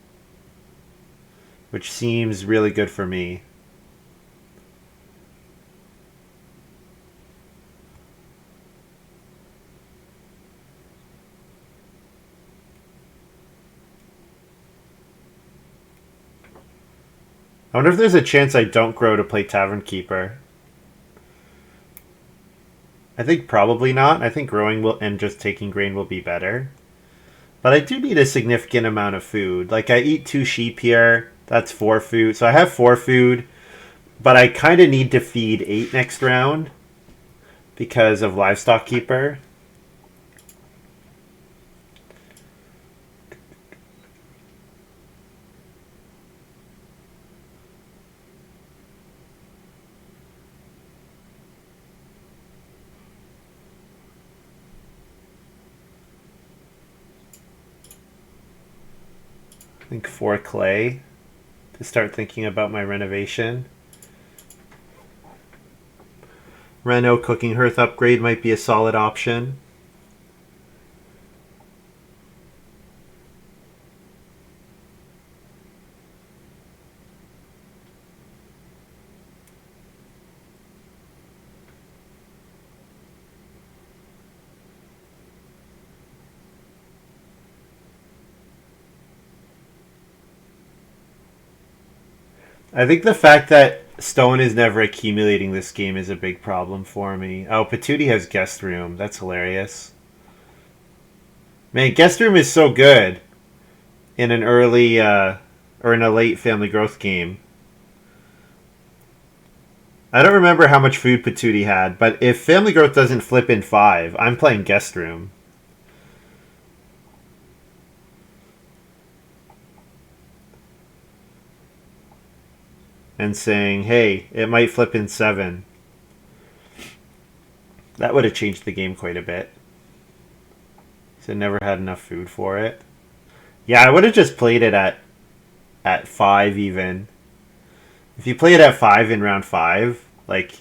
which seems really good for me. I wonder if there's a chance I don't grow to play Tavern Keeper. I think probably not. I think growing will and just taking grain will be better. But I do need a significant amount of food. Like I eat 2 sheep here. That's 4 food. So I have 4 food. But I kind of need to feed 8 next round because of Livestock Keeper. I think 4 clay to start thinking about my renovation. Reno cooking hearth upgrade might be a solid option. I think the fact that stone is never accumulating this game is a big problem for me. Oh, Patootie has guest room. That's hilarious. Man, guest room is so good in an early or in a late family growth game. I don't remember how much food Patootie had, but if family growth doesn't flip in 5, I'm playing guest room. And saying, hey, it might flip in 7. That would have changed the game quite a bit. So I never had enough food for it. Yeah, I would have just played it at 5 even. If you play it at 5 in round 5, like...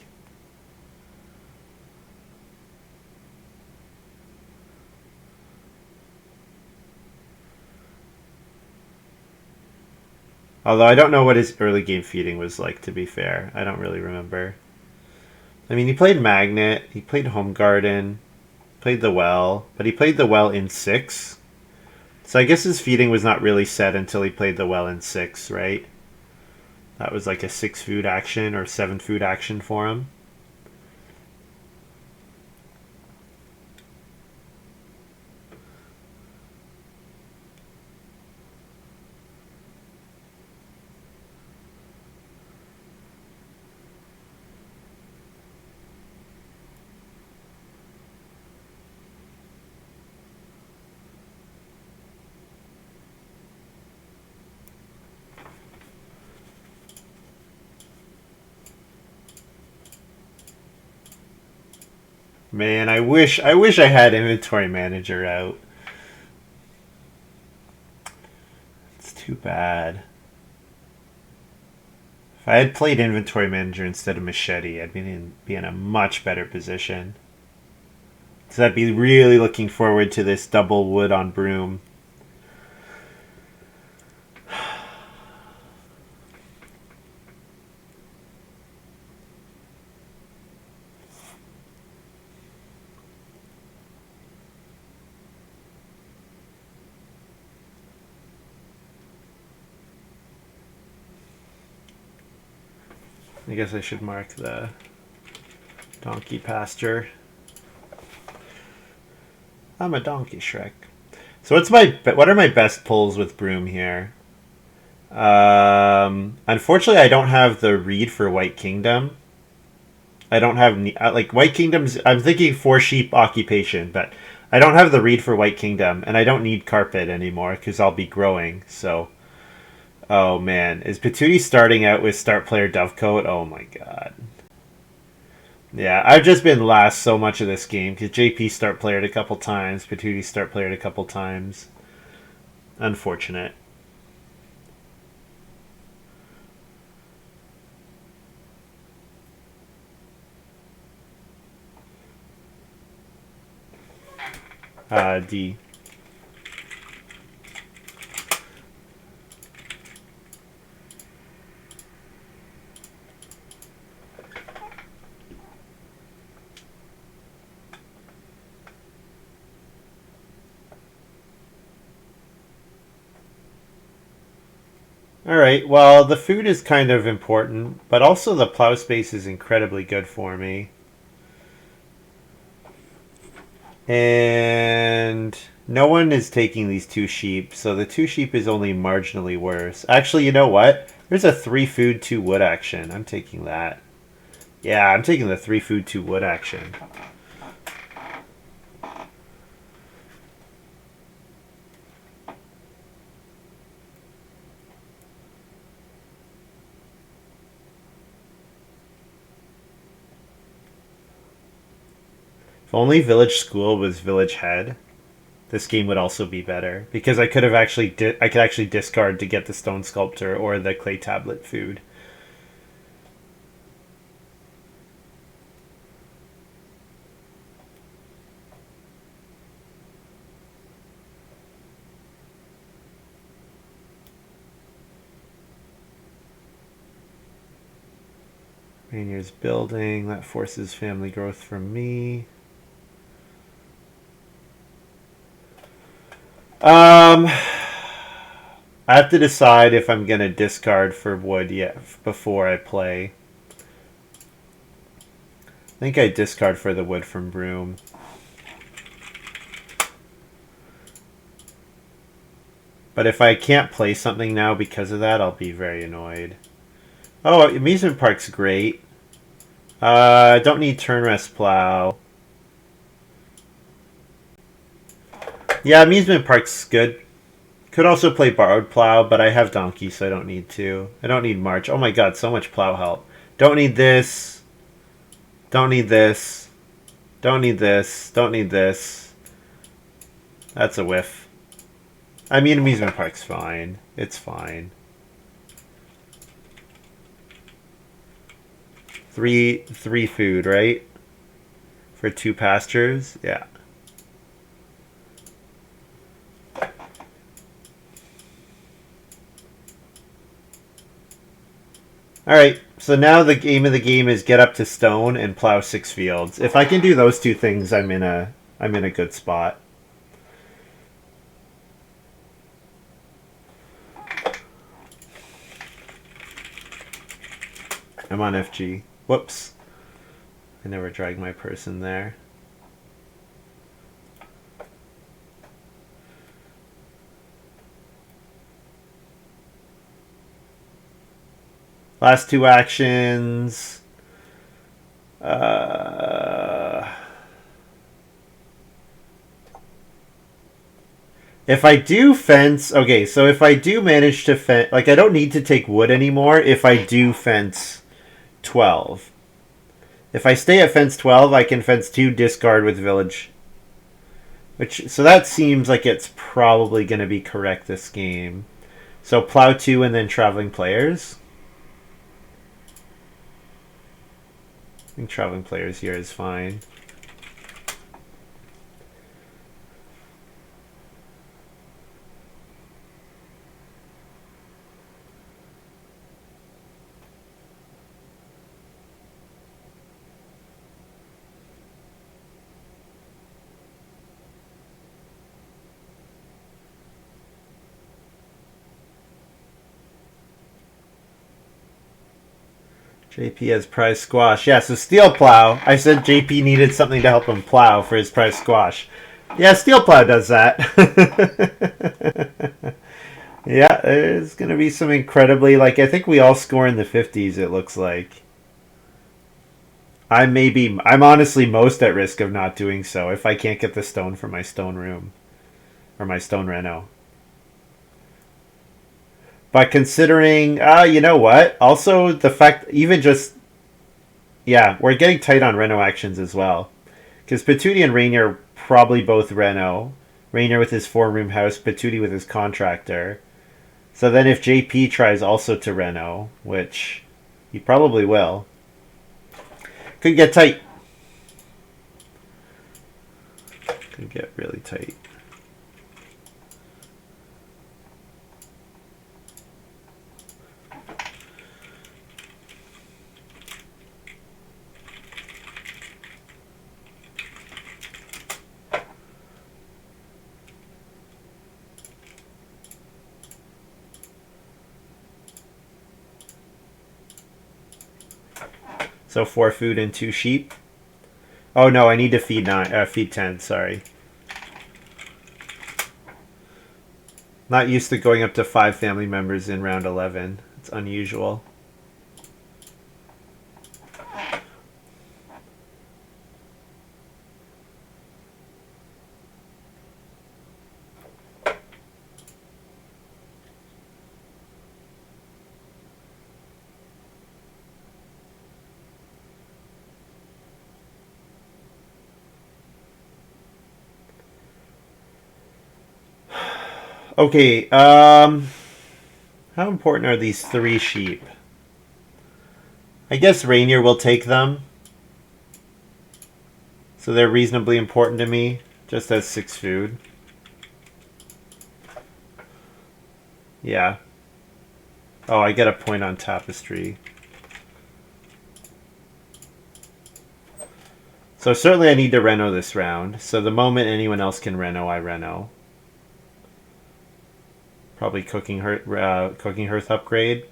Although I don't know what his early game feeding was like, to be fair. I don't really remember. I mean, he played Magnet, he played Home Garden, played the Well, but he played the Well in 6. So I guess his feeding was not really set until he played the Well in 6, right? That was like a 6 food action or 7 food action for him. Man, I wish I had inventory manager out. It's too bad. If I had played inventory manager instead of machete, I'd be in a much better position. Because I'd be really looking forward to this double wood on broom. I guess I should mark the donkey pasture. I'm a donkey, Shrek. So what are my best pulls with broom here? Unfortunately, I don't have the read for White Kingdom. I don't have like White Kingdom's. I'm thinking 4 sheep occupation, but I don't have the reed for White Kingdom, and I don't need carpet anymore because I'll be growing. So, oh man, is Patootie starting out with start player Dovecoat? Oh my god. Yeah, I've just been last so much of this game because JP start playered a couple times, Patootie start playered a couple times. Unfortunate. D. Alright, well, the food is kind of important, but also the plow space is incredibly good for me. And no one is taking these 2 sheep, so the 2 sheep is only marginally worse. Actually, you know what? There's a 3 food, 2 wood action. I'm taking that. Yeah, I'm taking the 3 food, 2 wood action. If only village school was village head, this game would also be better because I could have actually I could actually discard to get the stone sculptor or the clay tablet food. Rainier's building, that forces family growth from me. I have to decide if I'm going to discard for wood yet before I play. I think I discard for the wood from Broom. But if I can't play something now because of that, I'll be very annoyed. Oh, amusement park's great. I don't need turn rest plow. Yeah, amusement park's good. Could also play borrowed plow, but I have donkey, so I don't need to. I don't need march. Oh my god, so much plow help. Don't need this. Don't need this. Don't need this. Don't need this. That's a whiff. I mean, amusement park's fine. It's fine. Three food, right? For 2 pastures? Yeah. Alright, so now the aim of the game is get up to stone and plow 6 fields. If I can do those 2 things, I'm in a good spot. I'm on FG. Whoops. I never dragged my person there. Last 2 actions. If I do fence... Okay, so if I do manage to fence... Like, I don't need to take wood anymore if I do fence 12. If I stay at fence 12, I can fence 2, discard with village. So that seems like it's probably going to be correct this game. So plow 2 and then traveling players. I think traveling players here is fine. JP has prize squash. Yeah, so steel plow. I said JP needed something to help him plow for his prize squash. Yeah, steel plow does that. Yeah, there's going to be some incredibly... Like, I think we all score in the 50s, it looks like. I'm honestly most at risk of not doing so if I can't get the stone for my stone room or my stone reno. But considering, you know what? Also, the fact, even just, yeah, we're getting tight on reno actions as well. Because Patootie and Rainier probably both reno. Rainier with his 4-room house, Patootie with his contractor. So then if JP tries also to reno, which he probably will, could get tight. Could get really tight. So 4 food and 2 sheep. Oh no, I need to feed feed 10. Sorry, not used to going up to 5 family members in round 11. It's unusual. Okay, how important are these 3 sheep? I guess Rainier will take them. So they're reasonably important to me, just as 6 food. Yeah. Oh, I get a point on tapestry. So certainly I need to reno this round. So the moment anyone else can reno, I reno. Probably cooking hearth upgrade.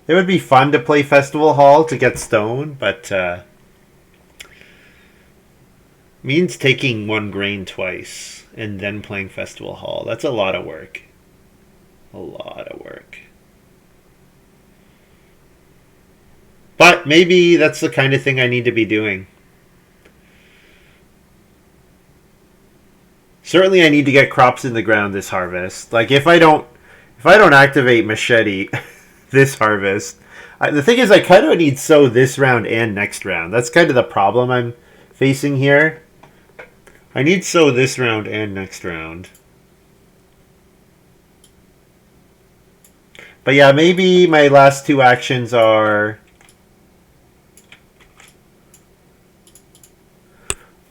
It would be fun to play Festival Hall to get stone, but means taking 1 grain twice and then playing Festival Hall. That's a lot of work. A lot of work. But maybe that's the kind of thing I need to be doing. Certainly I need to get crops in the ground this harvest. Like if I don't activate machete this harvest, the thing is I kind of need sow this round and next round. That's kind of the problem I'm facing here. I need sow this round and next round. But yeah, maybe my last 2 actions are...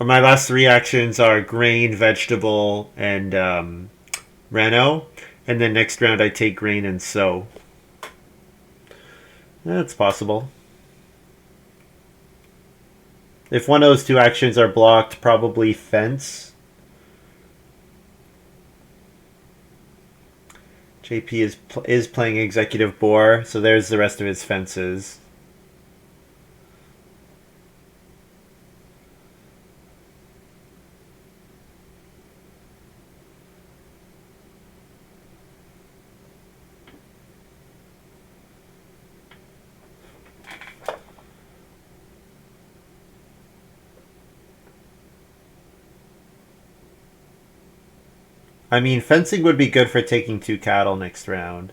Or my last 3 actions are grain, vegetable, and reno. And then next round I take grain and sow. That's possible. If one of those 2 actions are blocked, probably fence. JP is playing executive boar, so there's the rest of his fences. I mean, fencing would be good for taking 2 cattle next round.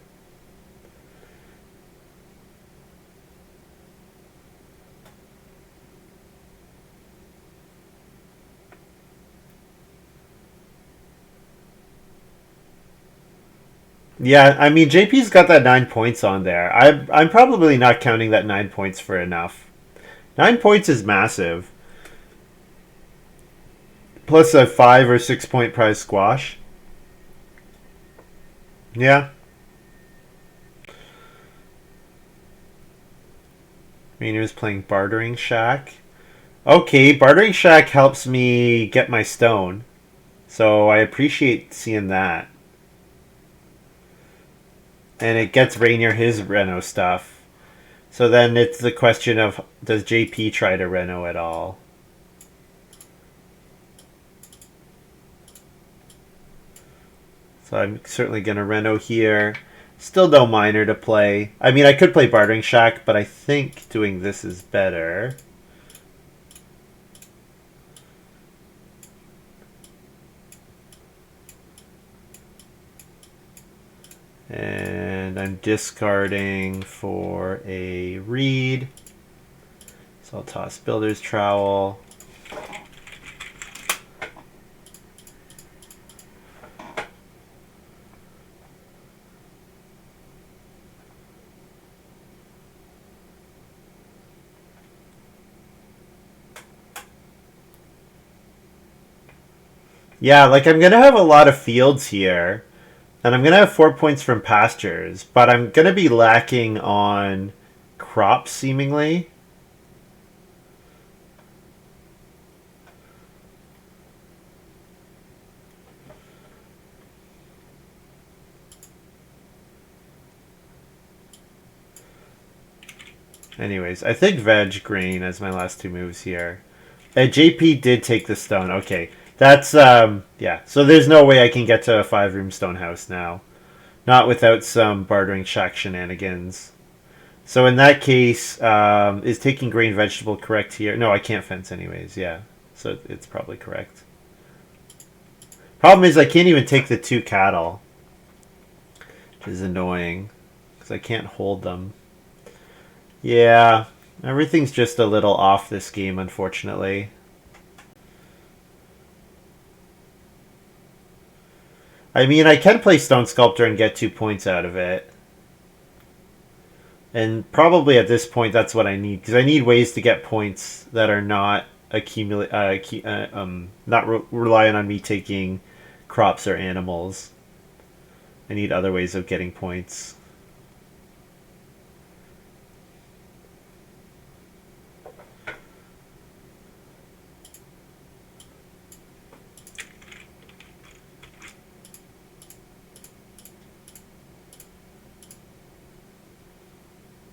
Yeah, I mean, JP's got that 9 points on there. I'm probably not counting that 9 points for enough. 9 points is massive. Plus a 5 or 6 point prize squash. Yeah. Rainier's playing Bartering Shack. Okay, Bartering Shack helps me get my stone. So I appreciate seeing that. And it gets Rainier his reno stuff. So then it's the question of, does JP try to reno at all? So I'm certainly going to reno here. Still no miner to play. I mean, I could play Bartering Shack, but I think doing this is better. And I'm discarding for a reed. So I'll toss Builder's Trowel. Yeah, like I'm going to have a lot of fields here. And I'm going to have 4 points from pastures. But I'm going to be lacking on crops, seemingly. Anyways, I think veg green as my last two moves here. JP did take the stone. Okay. That's, yeah. So there's no way I can get to a 5-room stone house now. Not without some bartering shack shenanigans. So in that case, is taking grain vegetable correct here? No, I can't fence anyways, yeah. So it's probably correct. Problem is I can't even take the 2 cattle. Which is annoying. Because I can't hold them. Yeah. Everything's just a little off this game, unfortunately. I mean, I can play Stone Sculptor and get 2 points out of it. And probably at this point, that's what I need. Because I need ways to get points that are not relying on me taking crops or animals. I need other ways of getting points.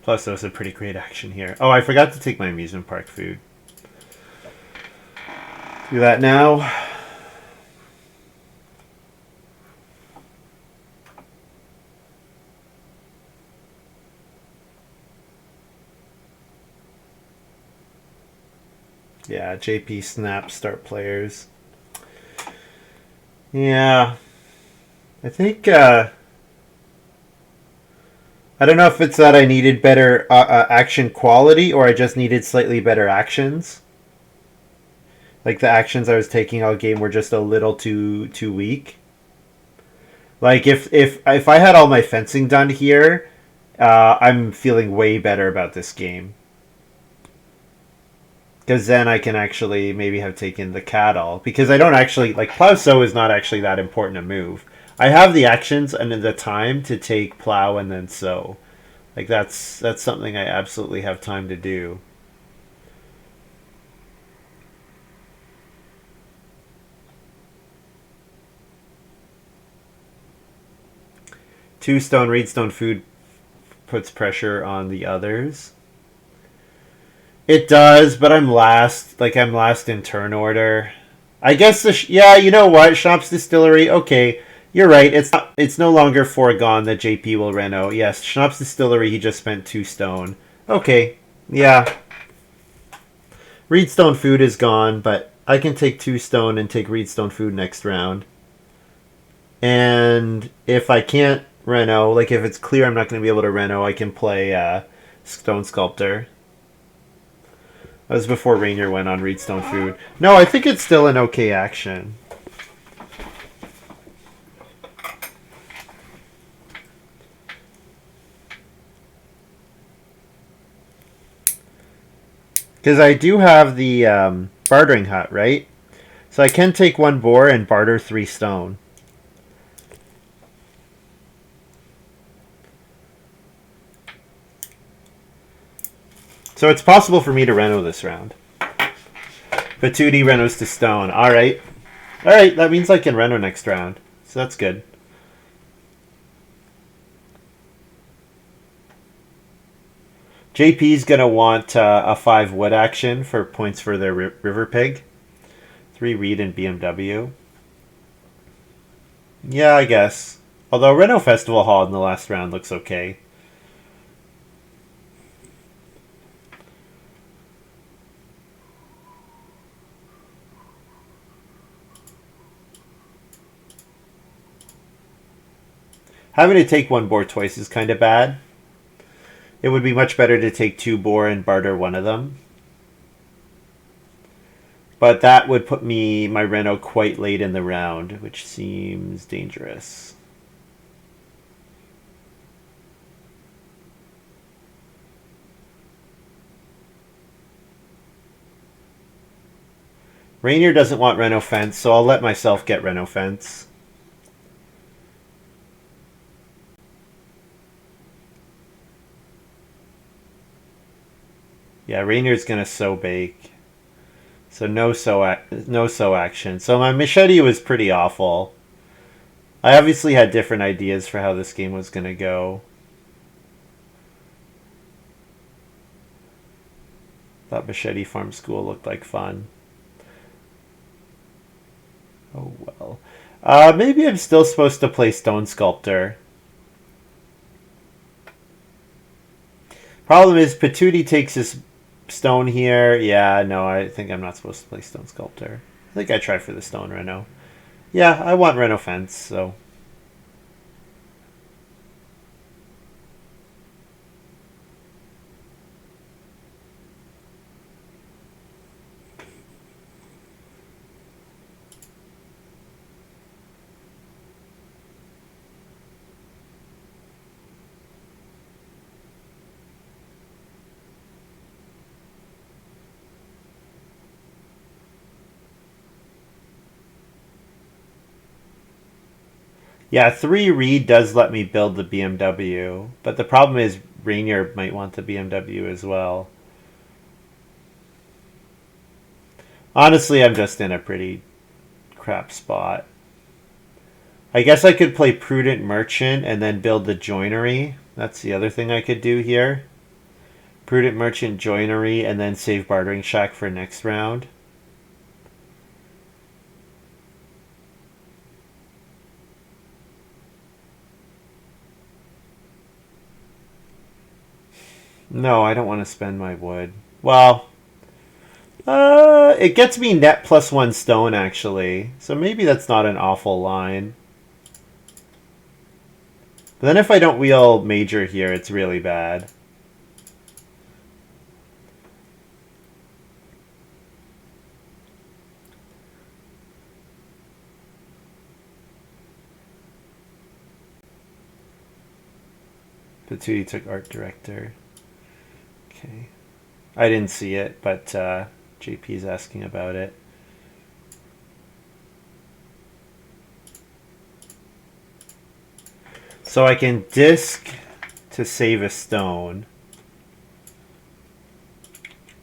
Plus, that was a pretty great action here. Oh, I forgot to take my amusement park food. Do that now. Yeah, JP snap start players. Yeah. I think, I don't know if it's that I needed better action quality or I just needed slightly better actions. Like the actions I was taking all game were just a little too weak. Like if I had all my fencing done here, I'm feeling way better about this game. Because then I can actually maybe have taken the cattle. Because I don't actually like plow sow is not actually that important a move. I have the actions and the time to take plow and then sow. Like that's something I absolutely have time to do. Two stone, reedstone food puts pressure on the others. It does, but I'm last. Like I'm last in turn order. I guess yeah, you know what? Shop's Distillery. Okay, you're right. It's no longer foregone that JP will reno. Yes, Schnapp's Distillery. He just spent 2 stone. Okay, yeah. Reedstone food is gone, but I can take 2 stone and take Reedstone food next round. And if I can't reno, like if it's clear I'm not going to be able to reno, I can play Stone Sculptor. That was before Rainier went on Reedstone food. No, I think it's still an okay action. Because I do have the bartering hut, right? So I can take 1 boar and barter 3 stone. So it's possible for me to reno this round. But 2D renos to stone. Alright. Alright, that means I can reno next round. So that's good. JP's going to want a 5 wood action for points for their river pig. 3 reed and BMW. Yeah, I guess. Although Reno Festival Hall in the last round looks okay. Having to take one boar twice is kind of bad. It would be much better to take 2 boar and barter one of them. But that would put my Reno quite late in the round, which seems dangerous. Rainier doesn't want Reno Fence, so I'll let myself get Reno Fence. Yeah, Rainier's gonna sow bake. So no sow action. So my machete was pretty awful. I obviously had different ideas for how this game was gonna go. Thought Machete Farm School looked like fun. Oh well. Maybe I'm still supposed to play Stone Sculptor. Problem is, Patootie takes his stone here. Yeah, no, I think I'm not supposed to play Stone Sculptor. I think I tried for the Stone Reno. Yeah, I want Reno Fence, so... Yeah, 3 Reed does let me build the BMW, but the problem is Rainier might want the BMW as well. Honestly, I'm just in a pretty crap spot. I guess I could play Prudent Merchant and then build the Joinery. That's the other thing I could do here. Prudent Merchant, Joinery, and then save Bartering Shack for next round. No, I don't want to spend my wood. Well, it gets me net plus 1 stone, actually. So maybe that's not an awful line. But then if I don't wheel Major here, it's really bad. Patootie took Art Director. Okay. I didn't see it, but JP's asking about it. So I can disc to save a stone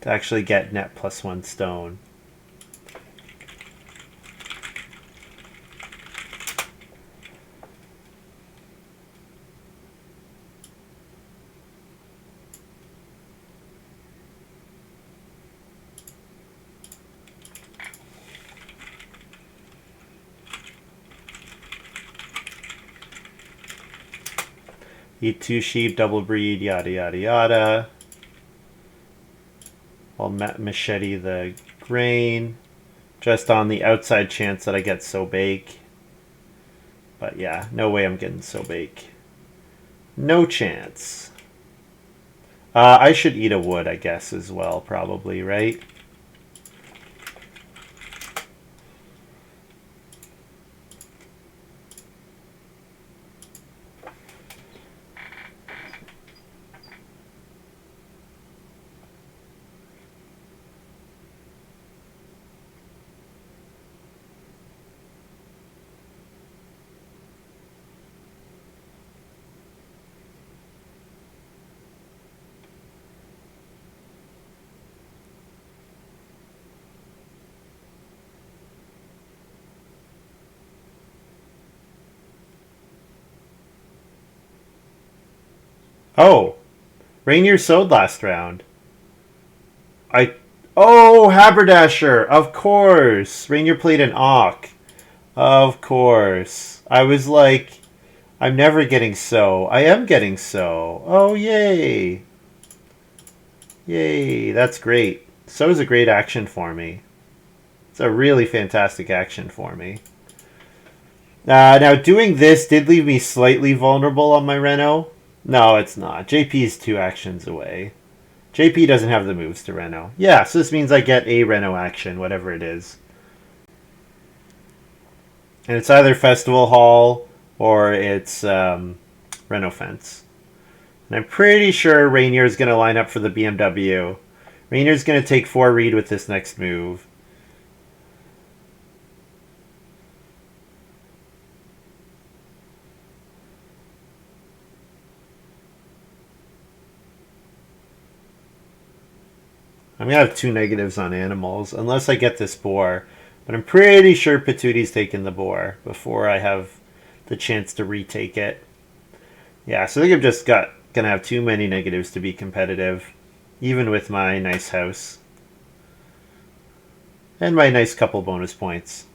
to actually get net plus 1 stone. Eat 2 sheep, double breed, yada yada yada. I'll machete the grain, just on the outside chance that I get so bake. But yeah, no way I'm getting so bake. No chance. I should eat a wood, I guess, as well, probably, right? Oh, Rainier sowed last round. Oh, Haberdasher, of course. Rainier played an Auk. Of course. I was like, I'm never getting so. I am getting so. Oh, yay. Yay, that's great. So is a great action for me. It's a really fantastic action for me. Now, doing this did leave me slightly vulnerable on my Reno. No, it's not. JP is 2 actions away. JP doesn't have the moves to Reno. Yeah, so this means I get a Reno action, whatever it is. And it's either Festival Hall or it's Reno Fence. And I'm pretty sure Rainier is going to line up for the BMW. Rainier's going to take 4 read with this next move. I'm going to have 2 negatives on animals, unless I get this boar. But I'm pretty sure Patooty's taking the boar before I have the chance to retake it. Yeah, so I think I'm just going to have too many negatives to be competitive, even with my nice house. And my nice couple bonus points.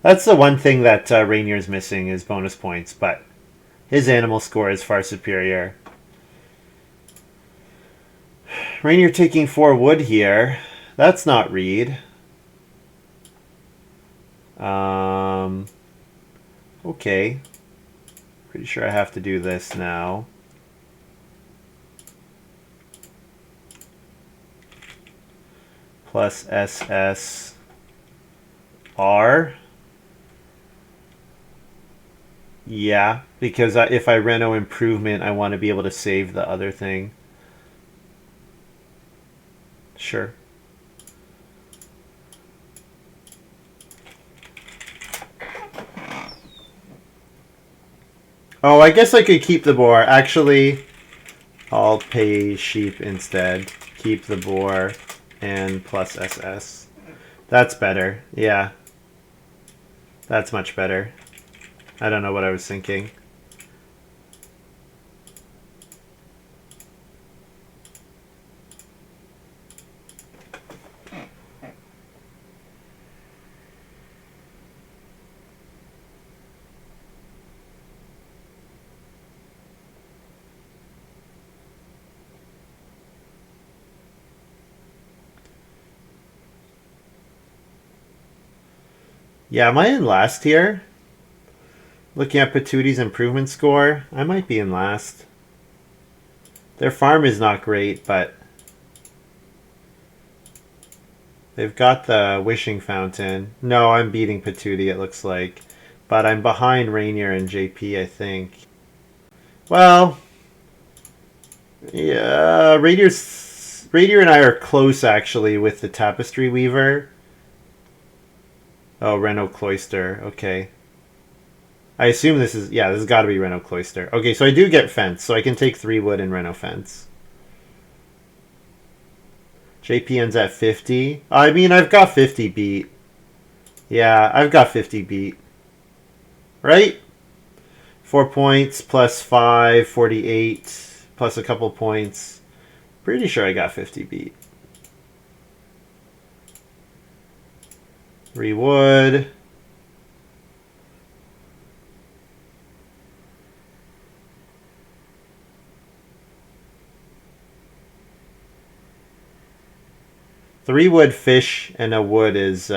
That's the one thing that Rainier's missing is bonus points, but his animal score is far superior. Rainier taking 4 wood here. That's not read. Okay. Pretty sure I have to do this now. Plus SSR. Yeah, because if I Reno improvement, I want to be able to save the other thing. Sure. Oh, I guess I could keep the boar. Actually, I'll pay sheep instead. Keep the boar and plus SS. That's better. Yeah. That's much better. I don't know what I was thinking. Yeah, am I in last here? Looking at Patooty's improvement score, I might be in last. Their farm is not great, but they've got the wishing fountain. No, I'm beating Patooty, it looks like. But I'm behind Rainier and JP, I think. Well, yeah, Rainier and I are close, actually, with the Tapestry Weaver. Oh, Reno Cloister, okay. I assume this is, yeah, this has got to be Reno Cloister. Okay, so I do get Fence, so I can take 3 wood and Reno Fence. JP ends at 50. I mean, I've got 50 beat. Yeah, I've got 50 beat. Right? 4 points plus 5, 48, plus a couple points. Pretty sure I got 50 beat. 3 wood. Three wood fish and a wood is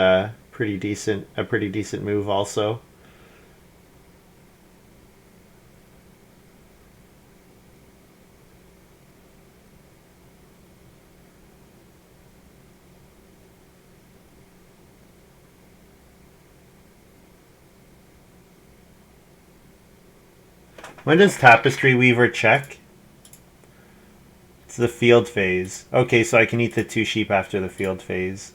pretty decent. A pretty decent move, also. When does Tapestry Weaver check? It's the field phase. Okay, so I can eat the 2 sheep after the field phase.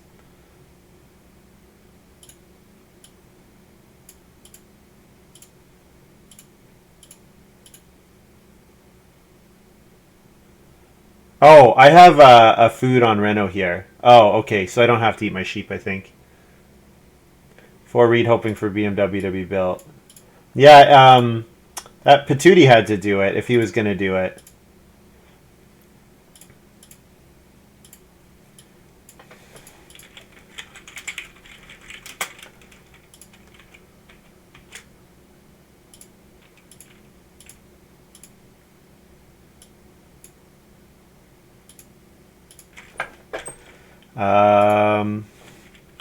Oh, I have a food on Reno here. Oh, okay, so I don't have to eat my sheep, I think. 4 read hoping for BMW to be built. Yeah, that Patooty had to do it if he was going to do it. Um,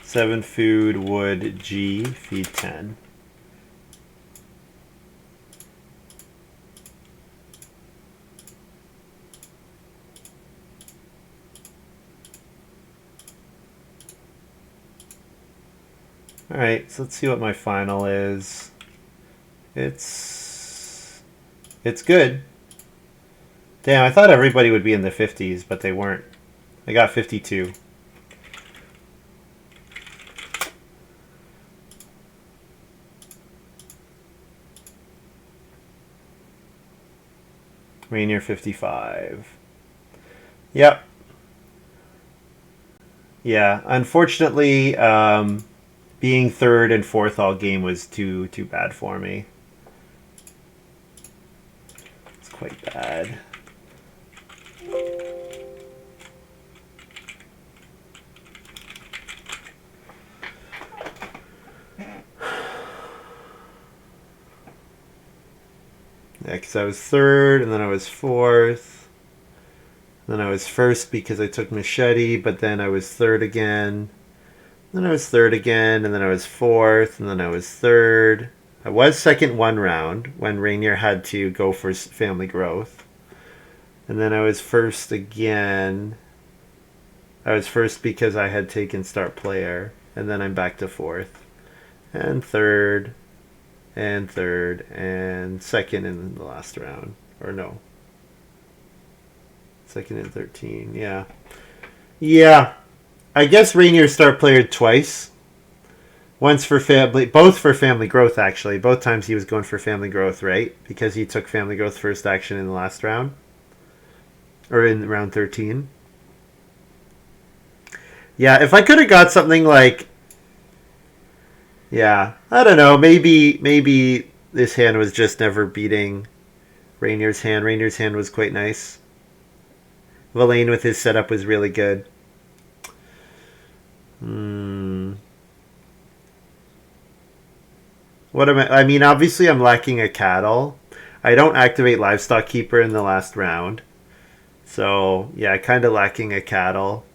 7 food, wood, G, feed 10. Alright, so let's see what my final is. It's good. Damn, I thought everybody would be in the 50s, but they weren't. I got 52. Rainier 55. Yep. Yeah, unfortunately, being third and fourth all game was too bad for me. It's quite bad. Yeah, because I was third, and then I was fourth. Then I was first because I took machete, but then I was third again. Then I was third again, and then I was fourth, and then I was third. I was second one round when Rainier had to go for family growth. And then I was first again. I was first because I had taken start player, and then I'm back to fourth. And third, and third, and second in the last round. Or no. Second and 13, yeah. Yeah. I guess Rainier start player twice. Once for family, both for family growth actually. Both times he was going for family growth, right? Because he took family growth first action in the last round. Or in round 13. Yeah, if I could have got something like... Yeah, I don't know. Maybe this hand was just never beating Rainier's hand. Rainier's hand was quite nice. Villain with his setup was really good. What am I mean, obviously I'm lacking a cattle. I don't activate Livestock Keeper in the last round. So, yeah, kind of lacking a cattle.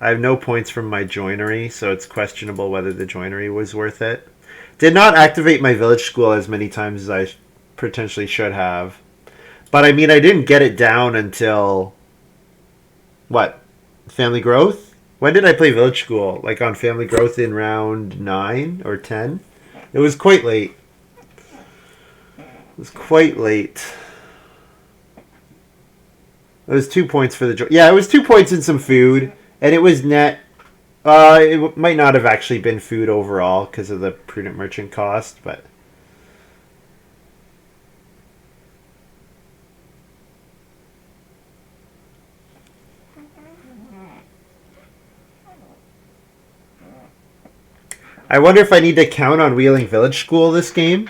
I have no points from my joinery, so it's questionable whether the joinery was worth it. Did not activate my village school as many times as I potentially should have. But I mean, I didn't get it down until... What? Family growth? When did I play village school? Like on family growth in round 9 or 10? It was quite late. It was quite late. It was 2 points for the... Yeah, it was 2 points and some food. And it was net... it might not have actually been food overall because of the prudent merchant cost, but... I wonder if I need to count on wheeling village school this game.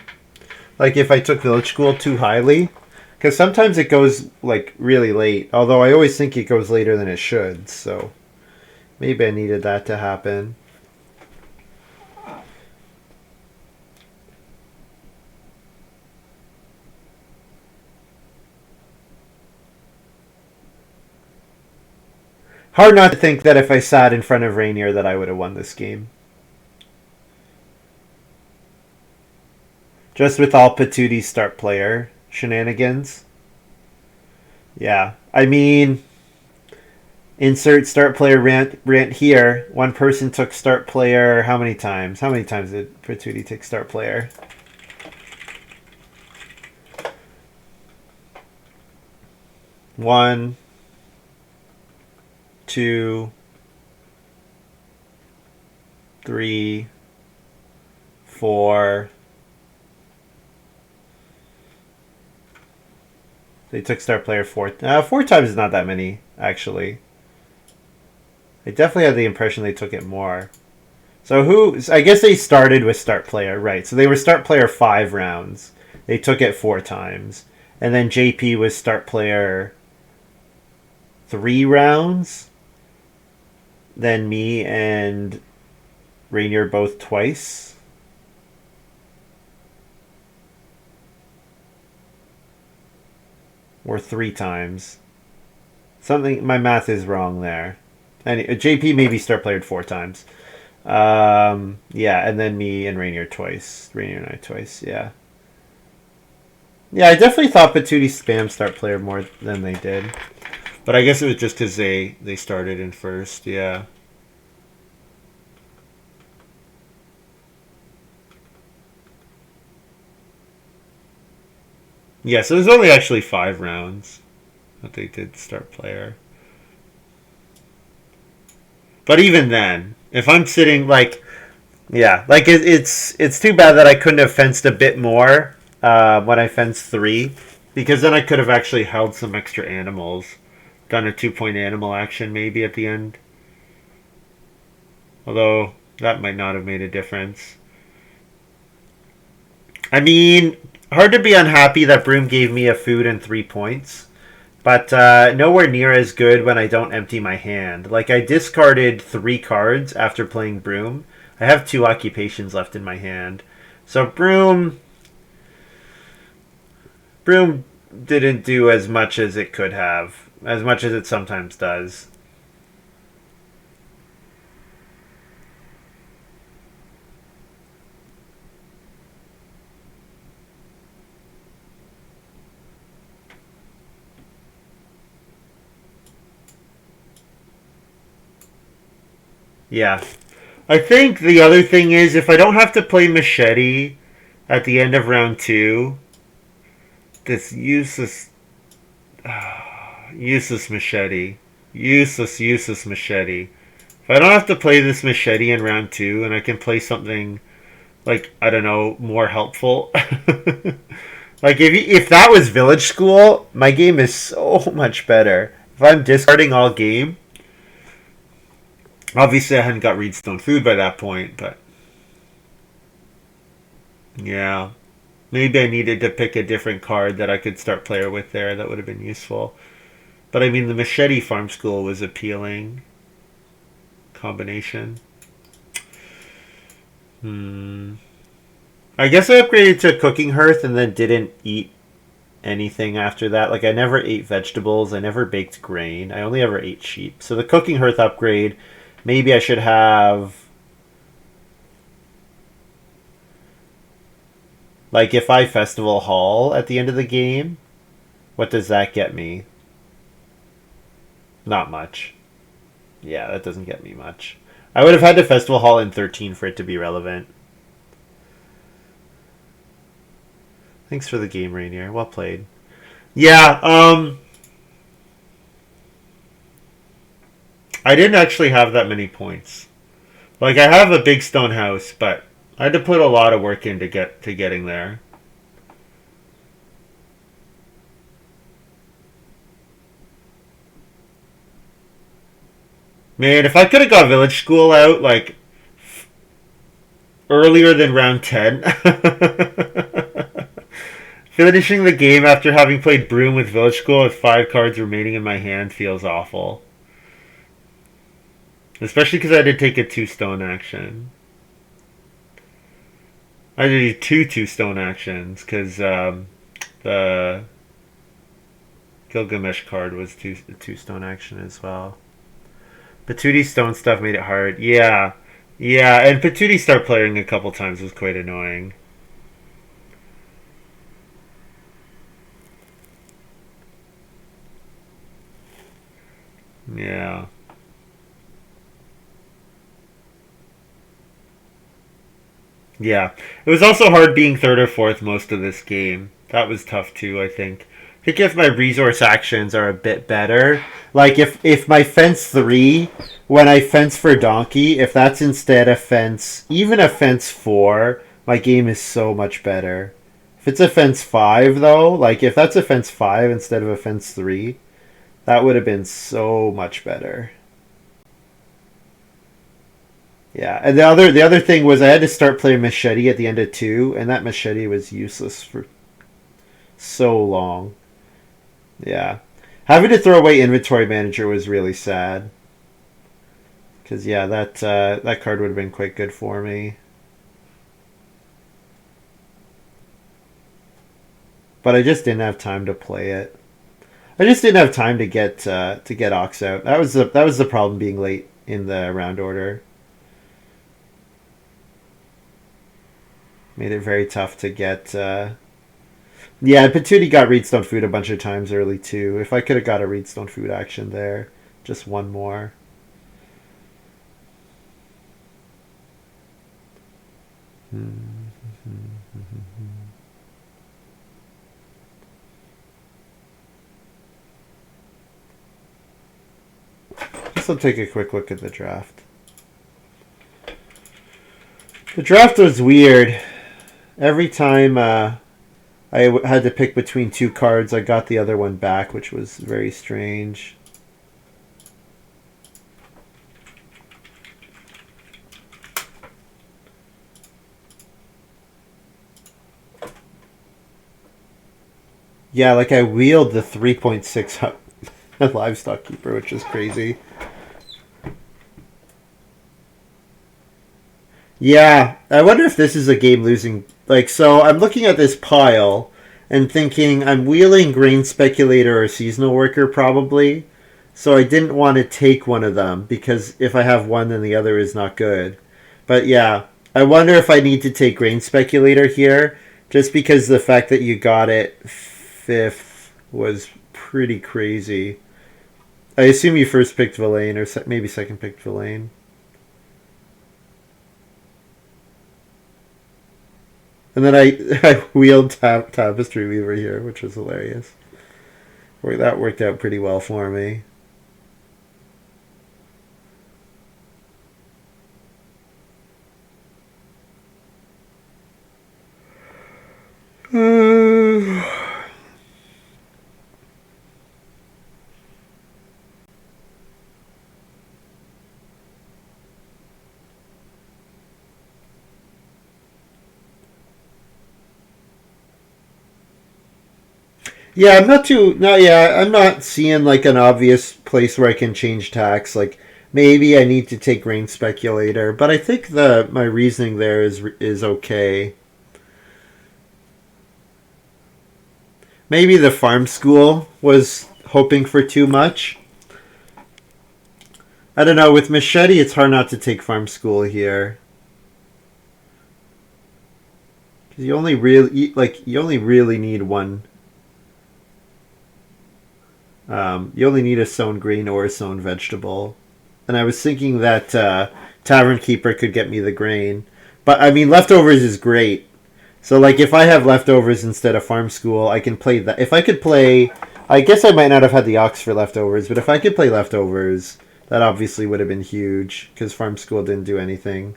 Like if I took village school too highly. Because sometimes it goes like really late. Although I always think it goes later than it should. So maybe I needed that to happen. Hard not to think that if I sat in front of Rainier that I would have won this game. Just with all Patooties start player shenanigans. Yeah. I mean, insert start player rant here. One person took start player how many times? How many times did Patootie take start player? One, two, three, four. They took start player 4 times is not that many, actually. I definitely had the impression they took it more. So I guess they started with start player, right. So they were start player 5 rounds. They took it 4 times. And then JP was start player 3 rounds. Then me and Rainier both twice. Or 3 times. Something, my math is wrong there. JP maybe star playered 4 times. Yeah, and then me and Rainier twice. Rainier and I twice, yeah. Yeah, I definitely thought Patootie spam start player more than they did. But I guess it was just because they started in first, yeah. Yeah, so there's only actually 5 rounds that they did start player. But even then, if I'm sitting like, yeah, like it's too bad that I couldn't have fenced a bit more when I fenced 3, because then I could have actually held some extra animals, done a 2-point animal action maybe at the end. Although that might not have made a difference. I mean, hard to be unhappy that Broom gave me a food and 3 points. But nowhere near as good when I don't empty my hand. Like, I discarded 3 cards after playing Broom. I have 2 occupations left in my hand. So Broom didn't do as much as it could have. As much as it sometimes does. Yeah. I think the other thing is, if I don't have to play Machete at the end of round 2, this useless Machete. Useless Machete. If I don't have to play this Machete in round 2 and I can play something, like, I don't know, more helpful. Like, if that was Village School, my game is so much better. If I'm discarding all game, obviously I hadn't got Reedstone Food by that point, but yeah. Maybe I needed to pick a different card that I could start player with there. That would have been useful. But I mean, the Machete Farm School was appealing combination. I guess I upgraded to Cooking Hearth and then didn't eat anything after that. Like, I never ate vegetables. I never baked grain. I only ever ate sheep. So the Cooking Hearth upgrade, maybe I should have... Like, if I Festival Hall at the end of the game, what does that get me? Not much. Yeah, that doesn't get me much. I would have had to Festival Hall in 13 for it to be relevant. Thanks for the game, Rainier. Well played. Yeah, I didn't actually have that many points. Like, I have a big stone house, but I had to put a lot of work in to getting there. Man, if I could have got Village School out, like, earlier than round 10, finishing the game after having played Broom with Village School with 5 cards remaining in my hand feels awful. Especially because I had to take a 2-stone action. I had to do 2 2-stone actions because the Gilgamesh card was a 2-stone action as well. Patootie stone stuff made it hard. Yeah. Yeah, and Patootie start playing a couple times was quite annoying. Yeah. Yeah. It was also hard being third or fourth most of this game. That was tough too, I think. I think if my resource actions are a bit better, like if my fence 3, when I fence for Donkey, if that's instead a fence, even a fence 4, my game is so much better. If it's a fence 5 though, like if that's a fence 5 instead of a fence 3, that would have been so much better. Yeah, and the other thing was I had to start playing Machete at the end of 2, and that Machete was useless for so long. Yeah. Having to throw away Inventory Manager was really sad. Because, yeah, that card would have been quite good for me. But I just didn't have time to play it. I just didn't have time to get Ox out. That was the problem being late in the round order. Made it very tough to get. Yeah, Patootie got Reedstone Food a bunch of times early too. If I could have got a Reedstone Food action there, just one more. Just will take a quick look at the draft. The draft was weird. Every time had to pick between two cards, I got the other one back, which was very strange. Yeah, like I wheeled the 3.6 livestock keeper, which is crazy. Yeah, I wonder if this is a game losing. Like, so I'm looking at this pile and thinking I'm wheeling grain speculator or seasonal worker probably. So I didn't want to take one of them because if I have one, then the other is not good. But yeah, I wonder if I need to take grain speculator here just because the fact that you got it fifth was pretty crazy. I assume you first picked Villain or maybe second picked Villain. And then I wheeled Tapestry Weaver here, which was hilarious. That worked out pretty well for me. Yeah, I'm not too. No, yeah, I'm not seeing like an obvious place where I can change tax. Like maybe I need to take grain speculator, but I think my reasoning there is okay. Maybe the farm school was hoping for too much. I don't know. With machete, it's hard not to take farm school here. Because you only really need one. You only need a sown grain or a sown vegetable. And I was thinking that Tavern Keeper could get me the grain. But, I mean, leftovers is great. So, like, if I have leftovers instead of farm school, I can play that. If I could play... I guess I might not have had the ox for leftovers, but if I could play leftovers, that obviously would have been huge, because farm school didn't do anything.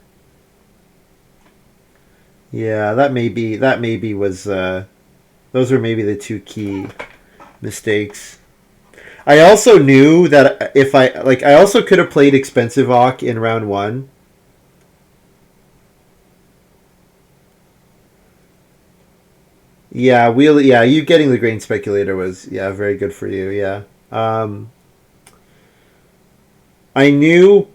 Yeah, that maybe was... those were maybe the two key mistakes. I also knew that if I also could have played expensive Awk in round one. Yeah, you getting the grain speculator was very good for you. Yeah, I knew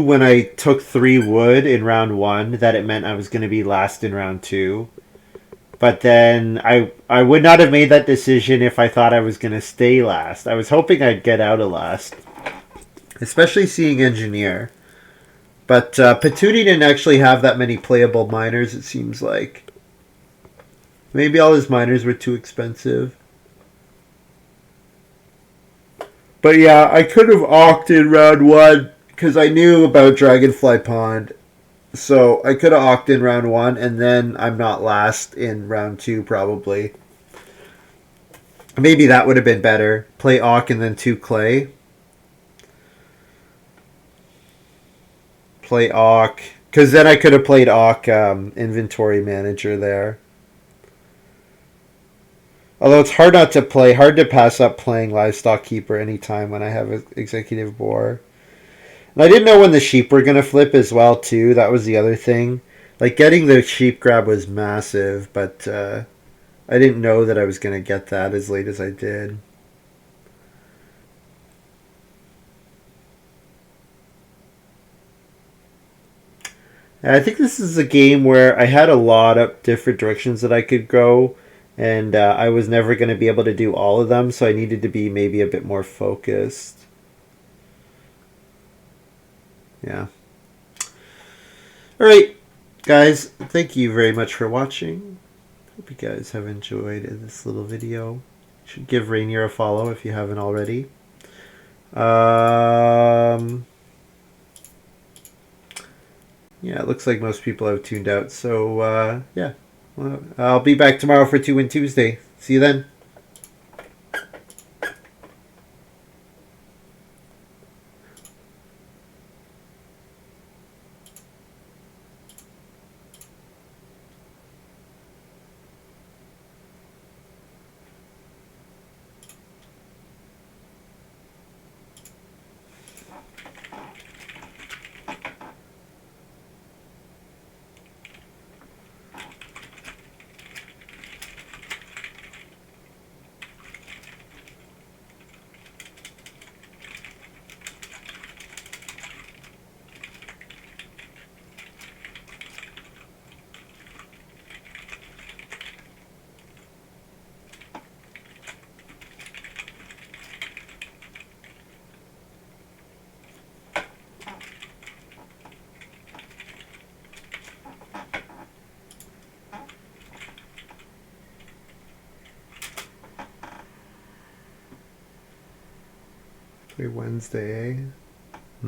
when I took 3 wood in round one that it meant I was going to be last in round two. But then I would not have made that decision if I thought I was going to stay last. I was hoping I'd get out of last, especially seeing engineer. But Patootie didn't actually have that many playable miners, it seems like. Maybe all his miners were too expensive. But yeah, I could have awked in round one because I knew about Dragonfly Pond. So I could have awked in round one, and then I'm not last in round two, probably. Maybe that would have been better. Play awk and then 2 clay. Play awk. Because then I could have played awk inventory manager there. Although it's hard hard to pass up playing livestock keeper anytime when I have an executive boar. And I didn't know when the sheep were going to flip as well, too. That was the other thing. Like, getting the sheep grab was massive, but I didn't know that I was going to get that as late as I did. And I think this is a game where I had a lot of different directions that I could go, And I was never going to be able to do all of them, so I needed to be maybe a bit more focused. Yeah. All right, guys, thank you very much for watching. Hope you guys have enjoyed this little video. You should give Rainier a follow if you haven't already. Yeah, it looks like most people have tuned out. So, yeah. Well, I'll be back tomorrow for 2 Win Tuesday. See you then. Wednesday, eh?